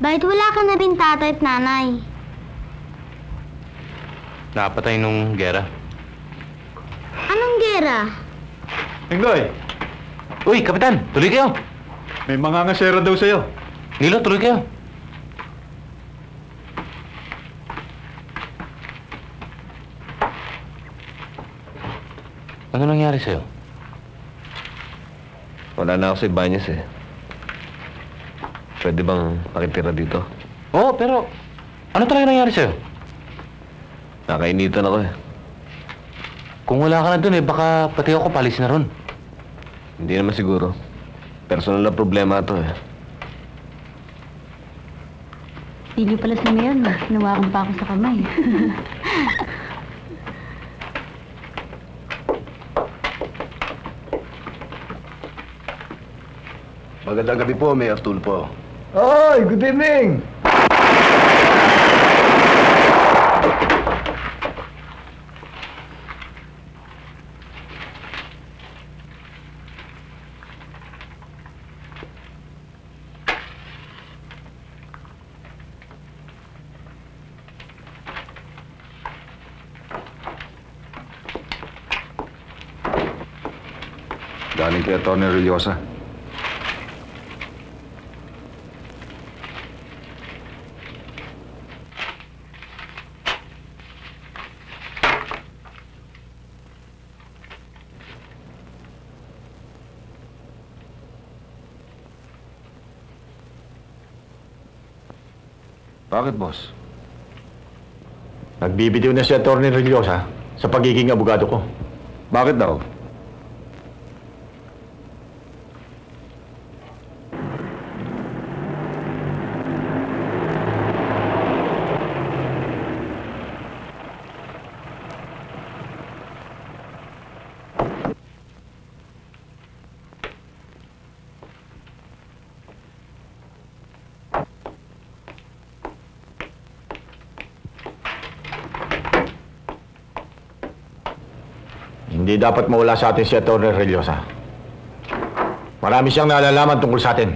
Bakit wala ka na rin tatay at nanay? Napatay nung gera. Anong gera? Engloy! Uy, Kapitan! Tuloy kayo! May mga ngasera daw sa'yo. Nilo, tuloy kayo! Ano nangyari sa'yo? Wala na ako sa Ibanez eh. Pwede bang pakitira dito? Oo, pero ano talaga nangyari sa'yo? Nakainitan ako eh. Kung wala ka na dun baka pati ako palis na ron. Hindi naman siguro. Personal na problema ito eh. Pili pala si Mayon. Hinawakan pa ako sa kamay. Magandang gabi po, Mayor Tulfo. Oy, good evening! Galing kay Atty. Reliosa. Bakit, boss? Nagbibitiw na si Atty. Reliosa sa pagiging abogado ko. Bakit daw? Hindi dapat mawala sa atin si Atty. Reliosa. Marami siyang nalalaman tungkol sa atin.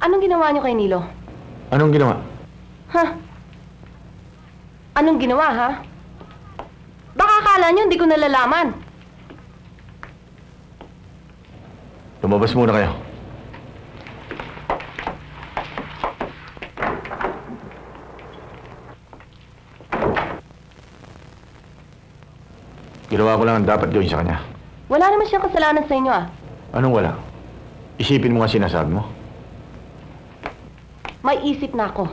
Anong ginawa niyo kay Nilo? Anong ginawa? Ha? Anong ginawa, ha? Baka akala niyo hindi ko nalalaman. Lumabas muna kayo. Ginawa ko lang ang dapat gawin sa kanya. Wala naman siyang kasalanan sa inyo, ah. Anong wala? Isipin mo nga sinasabi mo. May isip na ako.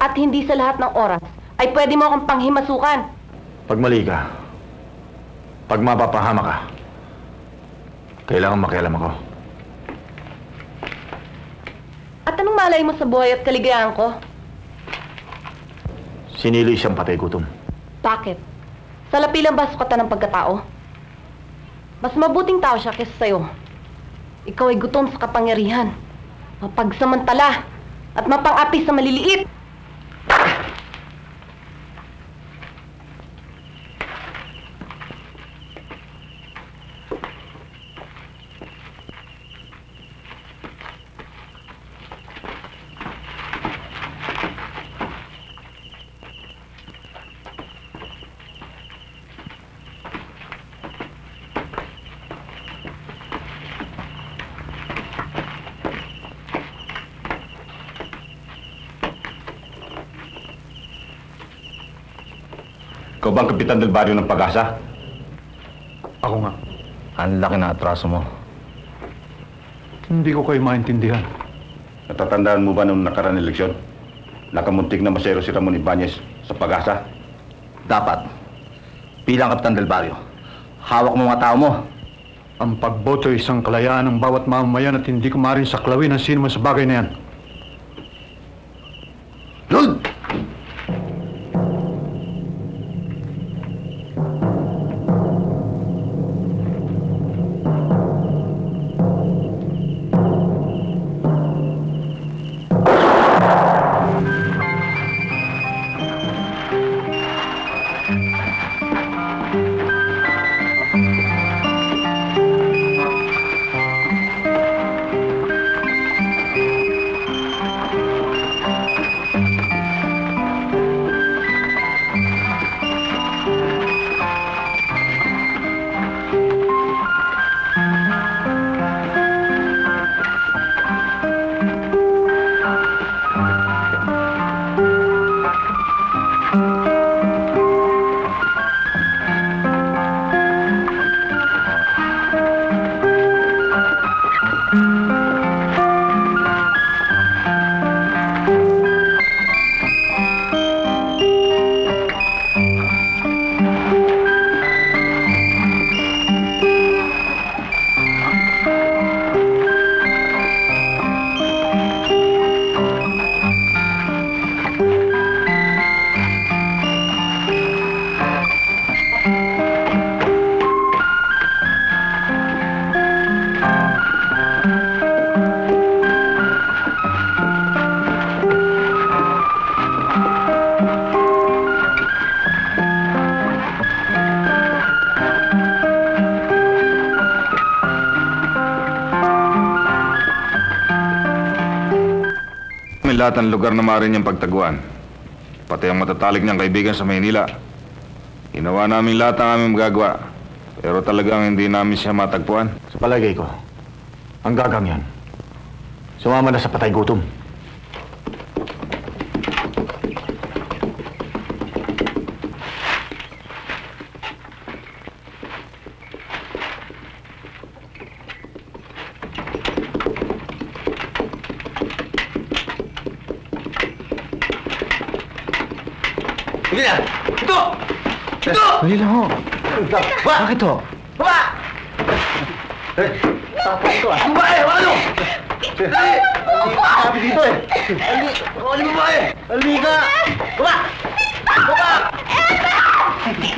At hindi sa lahat ng oras ay pwede mo akong panghimasukan. Pag mali ka, pag mapapahama ka, kailangan makialam ako. At anong malay mo sa buhay at kaligayahan ko? Sinili siyang patay gutom. Bakit? Sa lapilang ba sukatan ng pagkatao? Mas mabuting tao siya kaysa sa'yo. Ikaw ay gutom sa kapangyarihan, mapagsamantala, at mapang-api sa maliliit. Ikaw ba ang kapitan del baryo ng Pag-asa? Ako nga. Ang laki na atraso mo. Hindi ko kayo maintindihan. Natatandaan mo ba nung nakaraan eleksyon? Nakamuntik na masero si Ramon Ibanez sa Pag-asa? Dapat, bilang kapitan del baryo, hawak mo mga tao mo. Ang pagboto ay isang kalayaan ng bawat mamamayan at hindi ko maaaring saklawin ang sino man sa bagay na yan. Lord! Lahat ng lugar na maaari niyang pagtaguan. Pati ang matatalik niyang kaibigan sa Maynila. Ginawa namin lahat ang aming magagawa. Pero talagang hindi namin siya matagpuan. Sa palagay ko, ang gagang yan, sumama na sa patay gutom. Sige na! Ito! Ito! Dali lang ho. Bakit ho? Baba! Tapos ito ah. Babae! Ano? Dali! Sabi dito eh. Ano babae? Halika! Baba! Baba!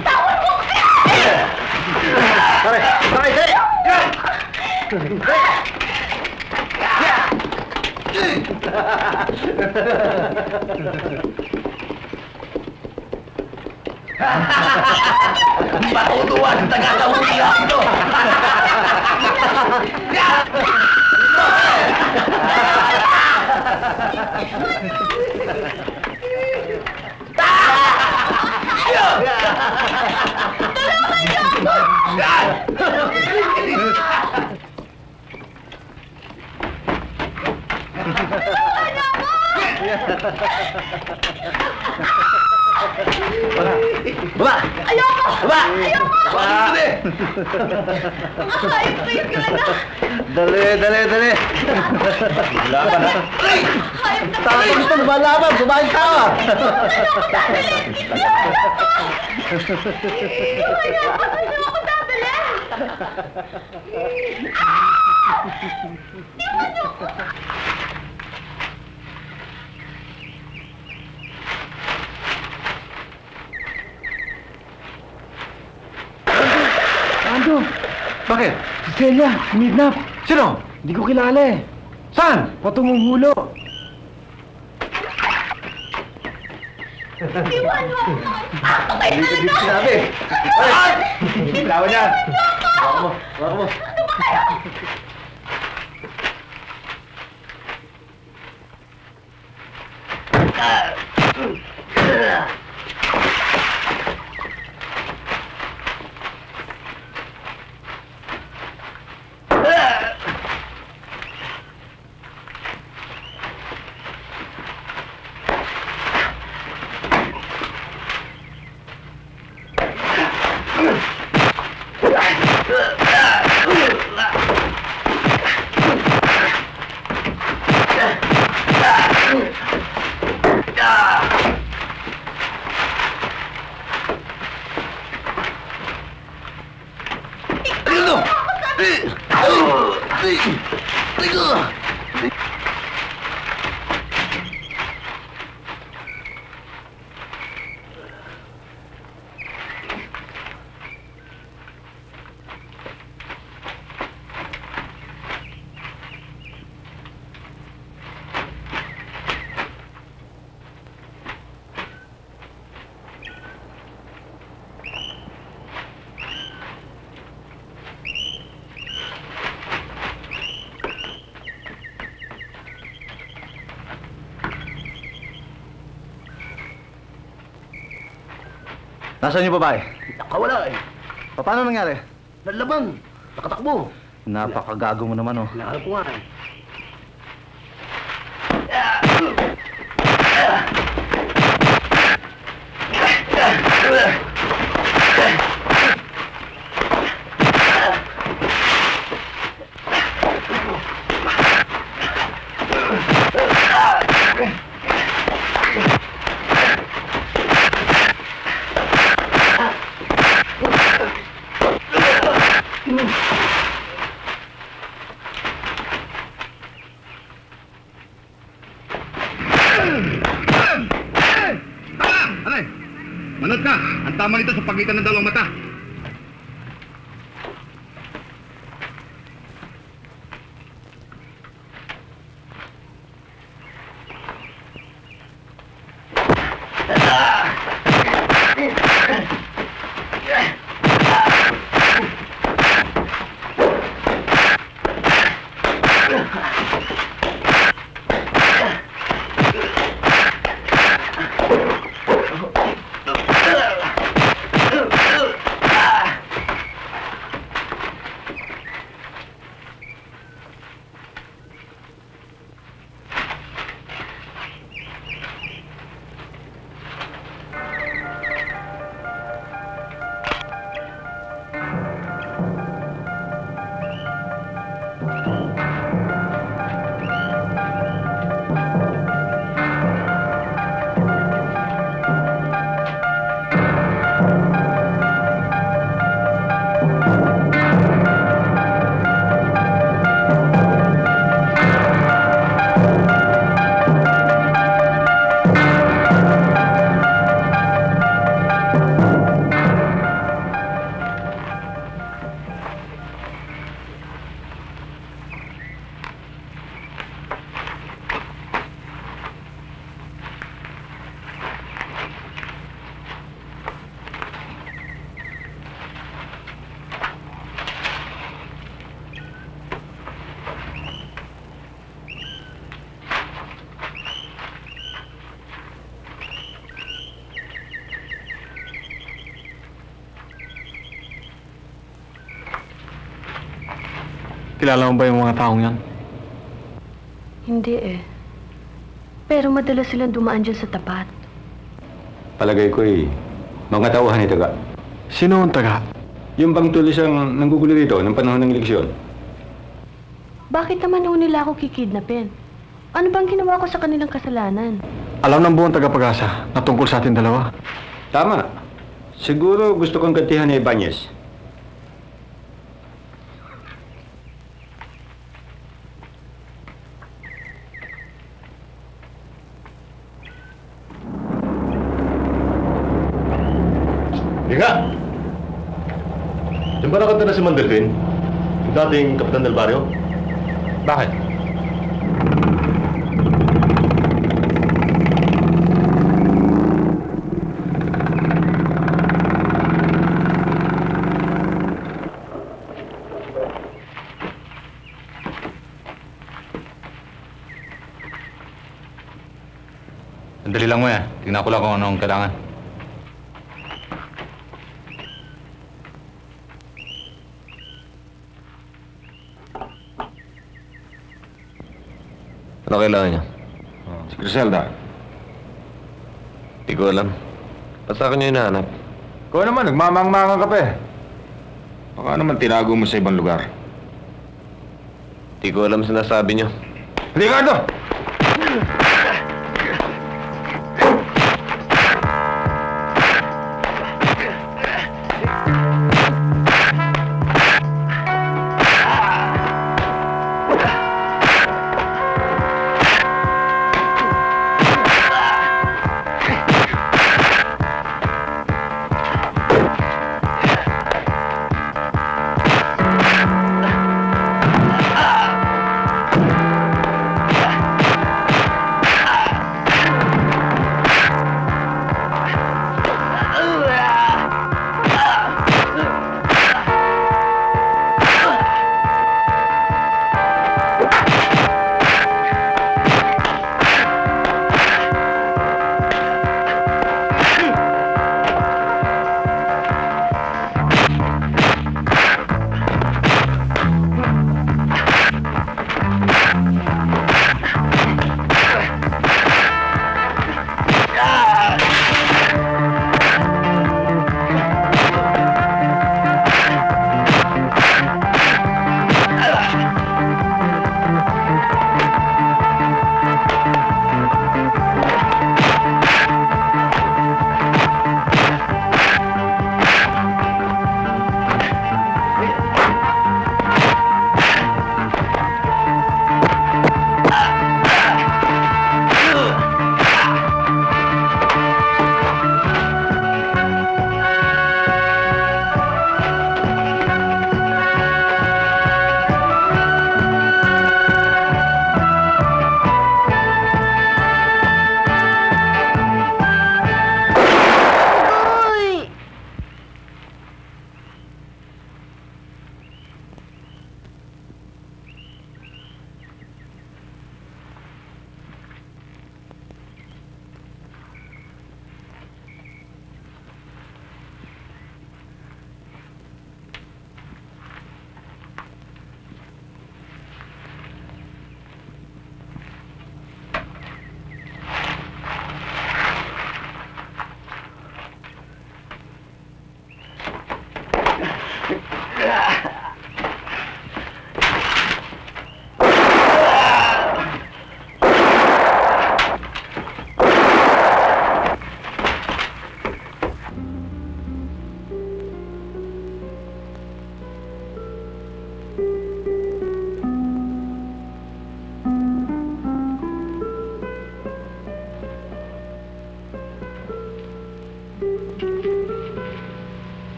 Tawag mo! Pare! Pare! Dali! Matutuwa ng taga-tawag ito! Baba! Ayoko! Baba! Ayoko! Dali! Mga hayop kayo talaga! Dali! Laban ha? Hayop na Tama kayo! gusto lumalaban! Sumahin ka! Ayoko dadalhin! Iwan niyo ko! Ano? Bakit? Si Celia, midnap. Sino? Hindi ko kilala eh. Saan? Patungong hulo. Iwan mo ako! Ako kayo talaga! Sinabi! Ay! Bitawan niya! Waka mo! Waka mo! Ano ba kayo? Nasaan yung babae? Nakawala eh. Paano nangyari? Nalaban. Nakatakbo. Napakagago mo naman, oh. Nakalap ko nga eh. Manood ka! Ang tama nito sa pagitan ng dalawang mata. Kilala mo ba yung mga taong yan? Hindi eh. Pero madalas silang dumaan dyan sa tapat. Palagay ko mga tauhan ni Taga. Sino ang Taga? Yung bang tulis ang nanggugulo dito ng panahon ng eleksyon. Bakit naman ho nila ako kikidnapin? Ano bang ginawa ko sa kanilang kasalanan? Alam ng buong taga-Pag-asa na tungkol sa ating dalawa. Tama. Siguro gusto kong gantihan ni Ibanez. Higa! Yung ba nakatira si Mandelvin? Yung dating Kapitan del Barrio? Bakit? Sandali lang mo eh. Tingnan ko lang kung anong kailangan. Ano kailangan niya? Si Griselda. Hindi ko alam. Ba't sa akin niyo hinahanap? Ikaw naman, nagmamang-mangang ka pa eh. Baka naman tinago mo sa ibang lugar. Hindi ko alam sinasabi niyo. Ricardo!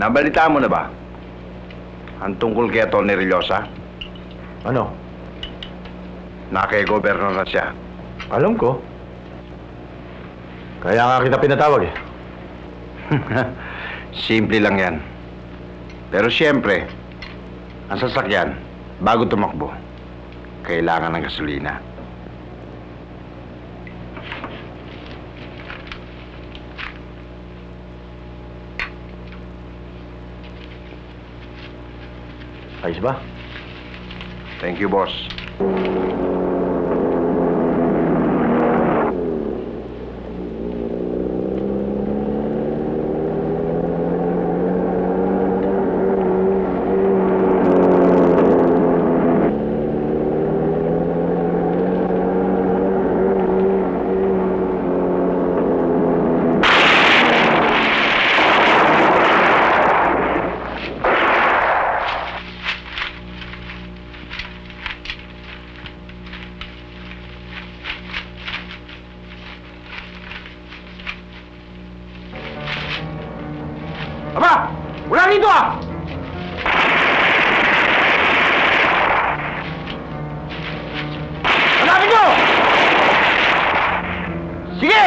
Nabalitaan mo na ba? Ang tungkol kay Tony Rillosa? Ano? Na kay Governor na siya. Alam ko. Kaya nga kita pinatawag eh. Simple lang yan. Pero siyempre, ang sasakyan, bago tumakbo, kailangan ng gasolina. Ayos ba? Thank you, boss. Aba! Wala dito ah! Hanapin nyo! Sige!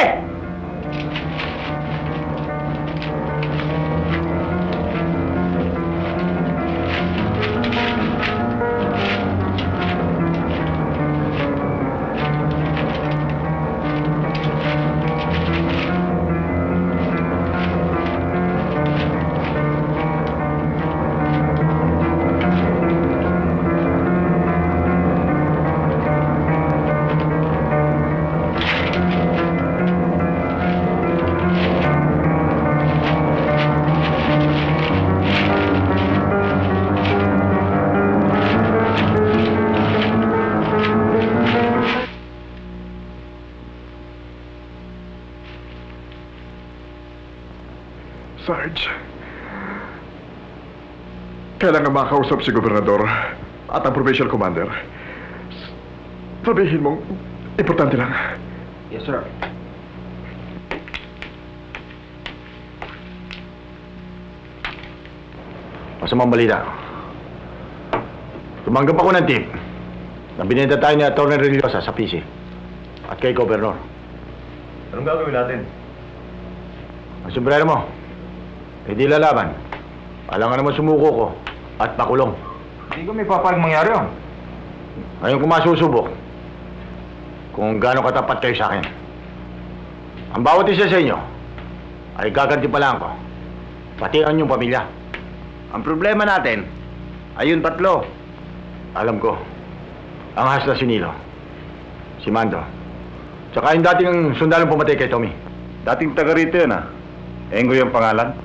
Sarge, kailangan makausap si Gobernador at ang Provincial Commander. Sabihin mong importante lang. Yes, sir. Masamang balita. Tumanggap ako ng tip na binenta tayo ni Atty. Religiosa sa PC at kay Gobernador. Anong gagawin natin? Ang sombrero mo, hindi lalaban. Alam nga naman sumuko ko at pakulong. Hindi ko may papalag mangyari yun. Ngayon ko masusubok kung gaano katapat kayo sa akin. Ang bawat isa sa inyo ay gagantipalaan ko, pati ang inyong pamilya. Ang problema natin ay yung tatlo. Alam ko, ang ahas na si Nilo, si Mando, tsaka yung dating sundalong pumatay kay Tommy. Dating taga rito yun ah. Engo yung pangalan.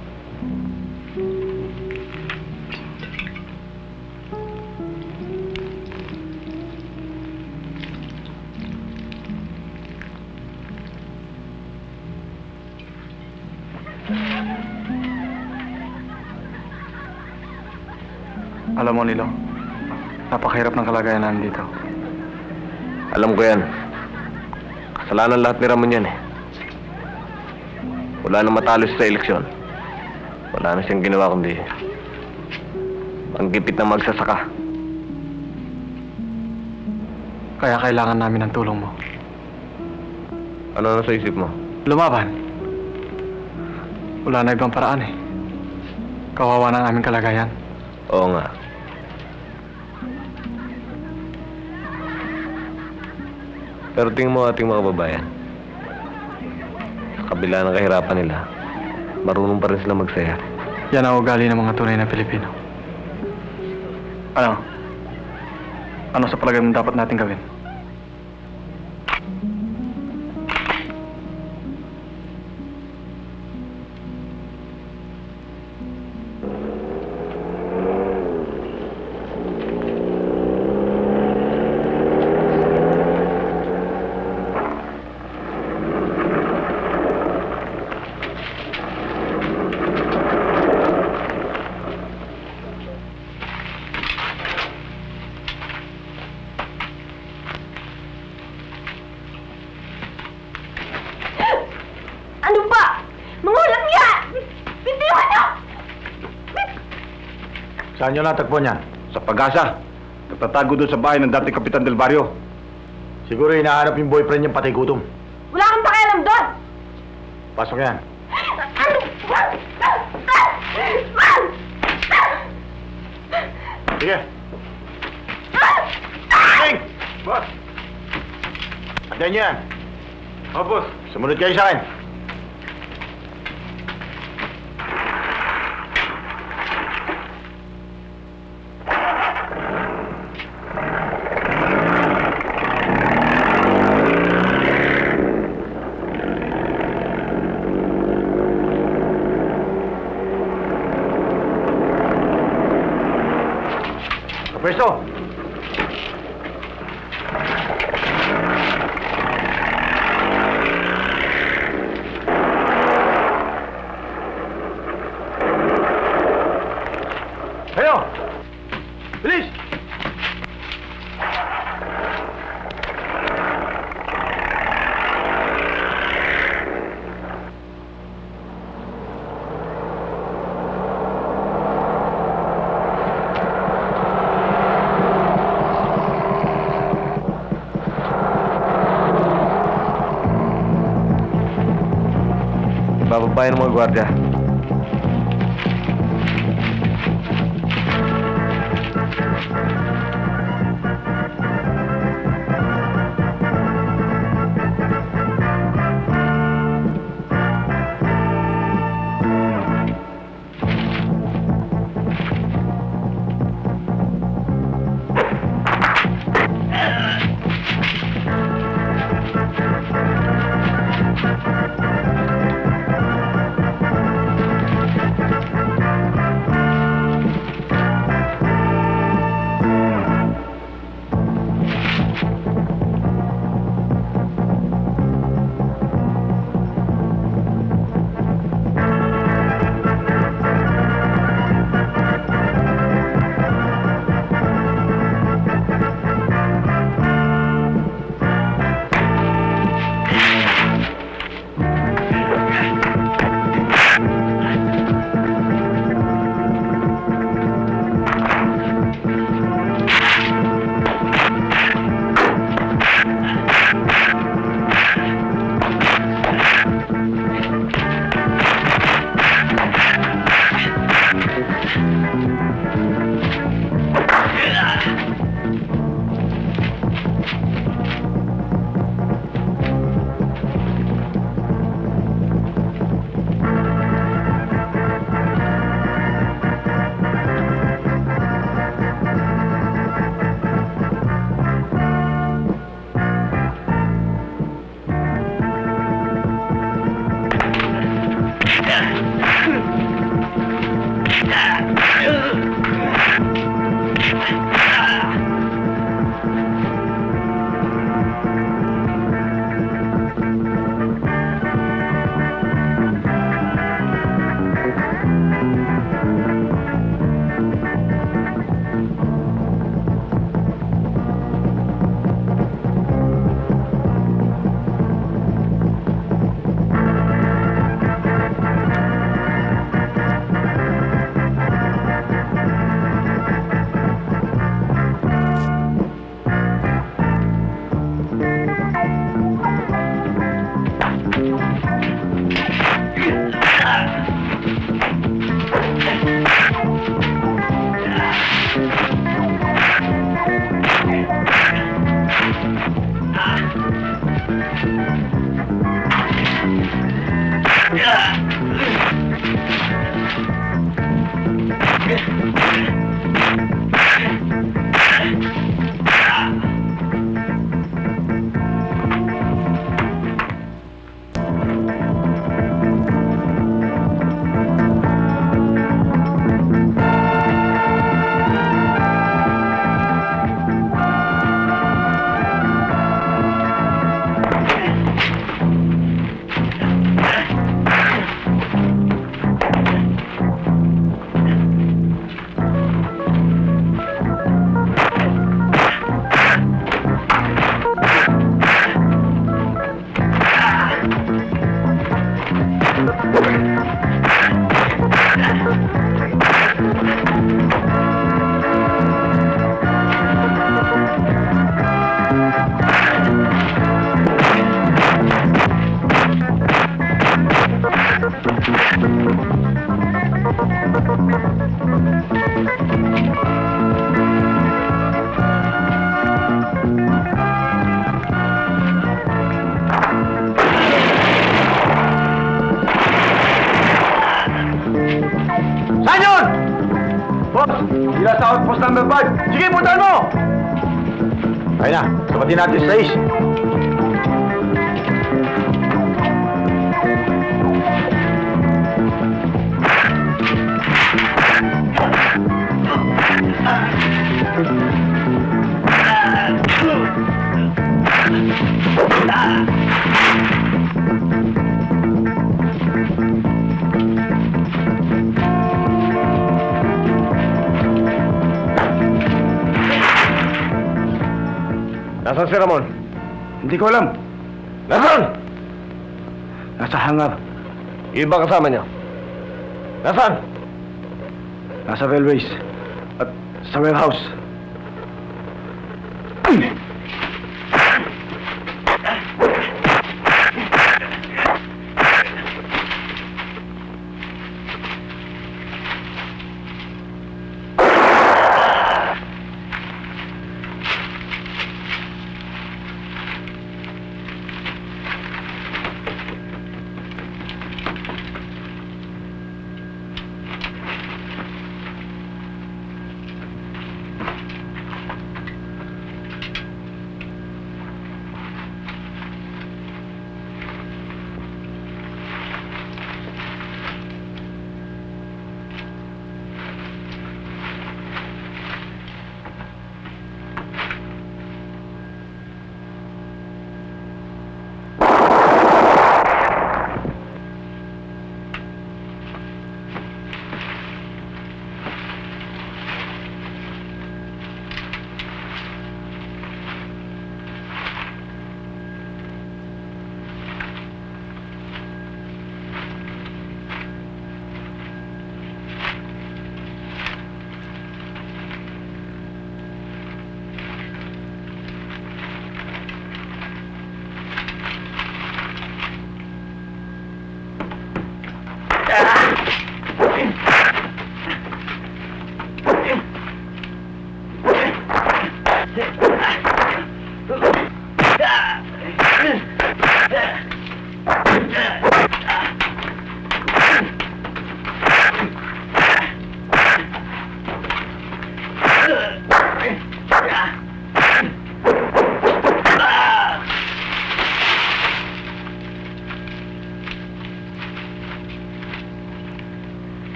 Alam mo, Nilo, napakahirap ng kalagayan namin dito. Alam ko yan. Kasalanan lahat ni Ramon yan eh. Wala nang matalo sa eleksyon. Wala na siyang ginawa kundi ang gipit na magsasaka. Kaya kailangan namin ng tulong mo. Ano na sa isip mo? Lumaban. Wala na ibang paraan eh. Kawawa na ang aming kalagayan. Oo nga. Pero tingin mo ating mga kababayan, sa kabila ng kahirapan nila, marunong pa rin sila magsaya. Yan ang ugali ng mga tunay na Pilipino. Ano? Ano sa palagay mo dapat natin gawin? Saan nyo natagpuan yan? Sa Pag-asa. Nagtatago doon sa bahay ng dating Kapitan Del Barrio. Siguro hinahanap yung boyfriend niyang patay gutom. Wala kang pakialam doon! Pasok yan. Sige. King! Boss! Andiyan niyo yan. Oh, boss. Sumunod kayo sa akin. Pwesto! Kayo! Bilis! Bababayan ng mga gwardiya. Sila sa outpost number 5. Sige, puntahan mo! Kaya na, sabatin natin sa 6. Nasaan si Ramon? Hindi ko alam. Nasaan? Nasa hangar. Iba kasama niyo? Nasaan? Nasa railways. At sa warehouse.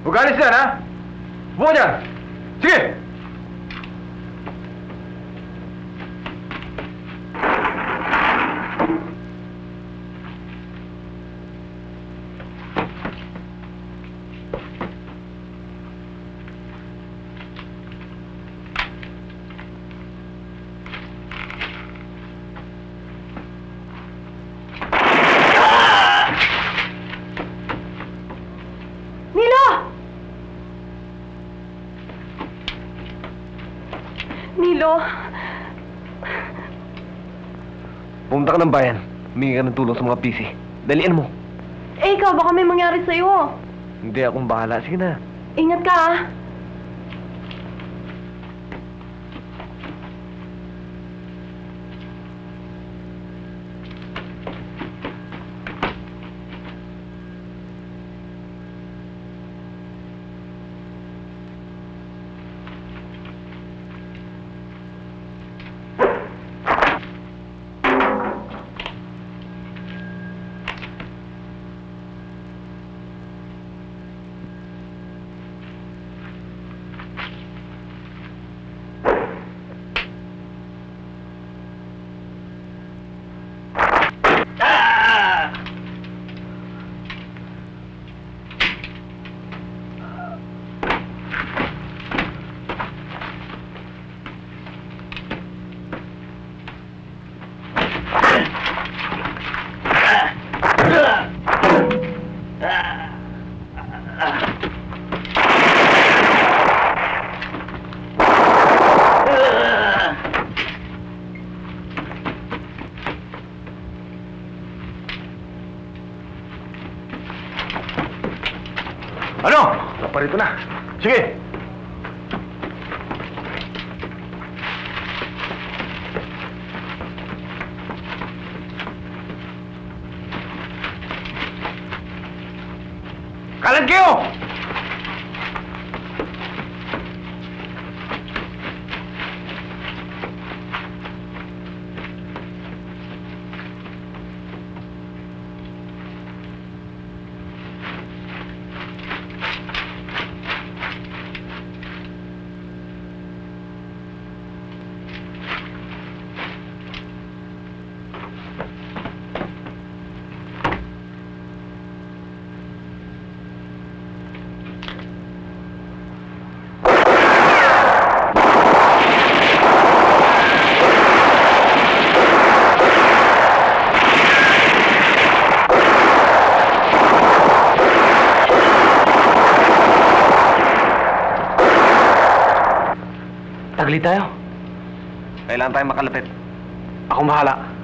Ugalis yan, ha? Buo dyan! Sige! Nilo! Pumunta ka ng bayan. Humingi ka ng tulong sa mga PC. Dalian mo. Eh, ikaw, baka may mangyari sa'yo. Hindi, akong bahala. Sige na. Ingat ka, ah. Ano? Parito na. Sige. Kalan kayo! Tagli tayo. Kailangan tayo makalapit. Ako mahala.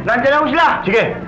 Nandiyan ako sila! Sige!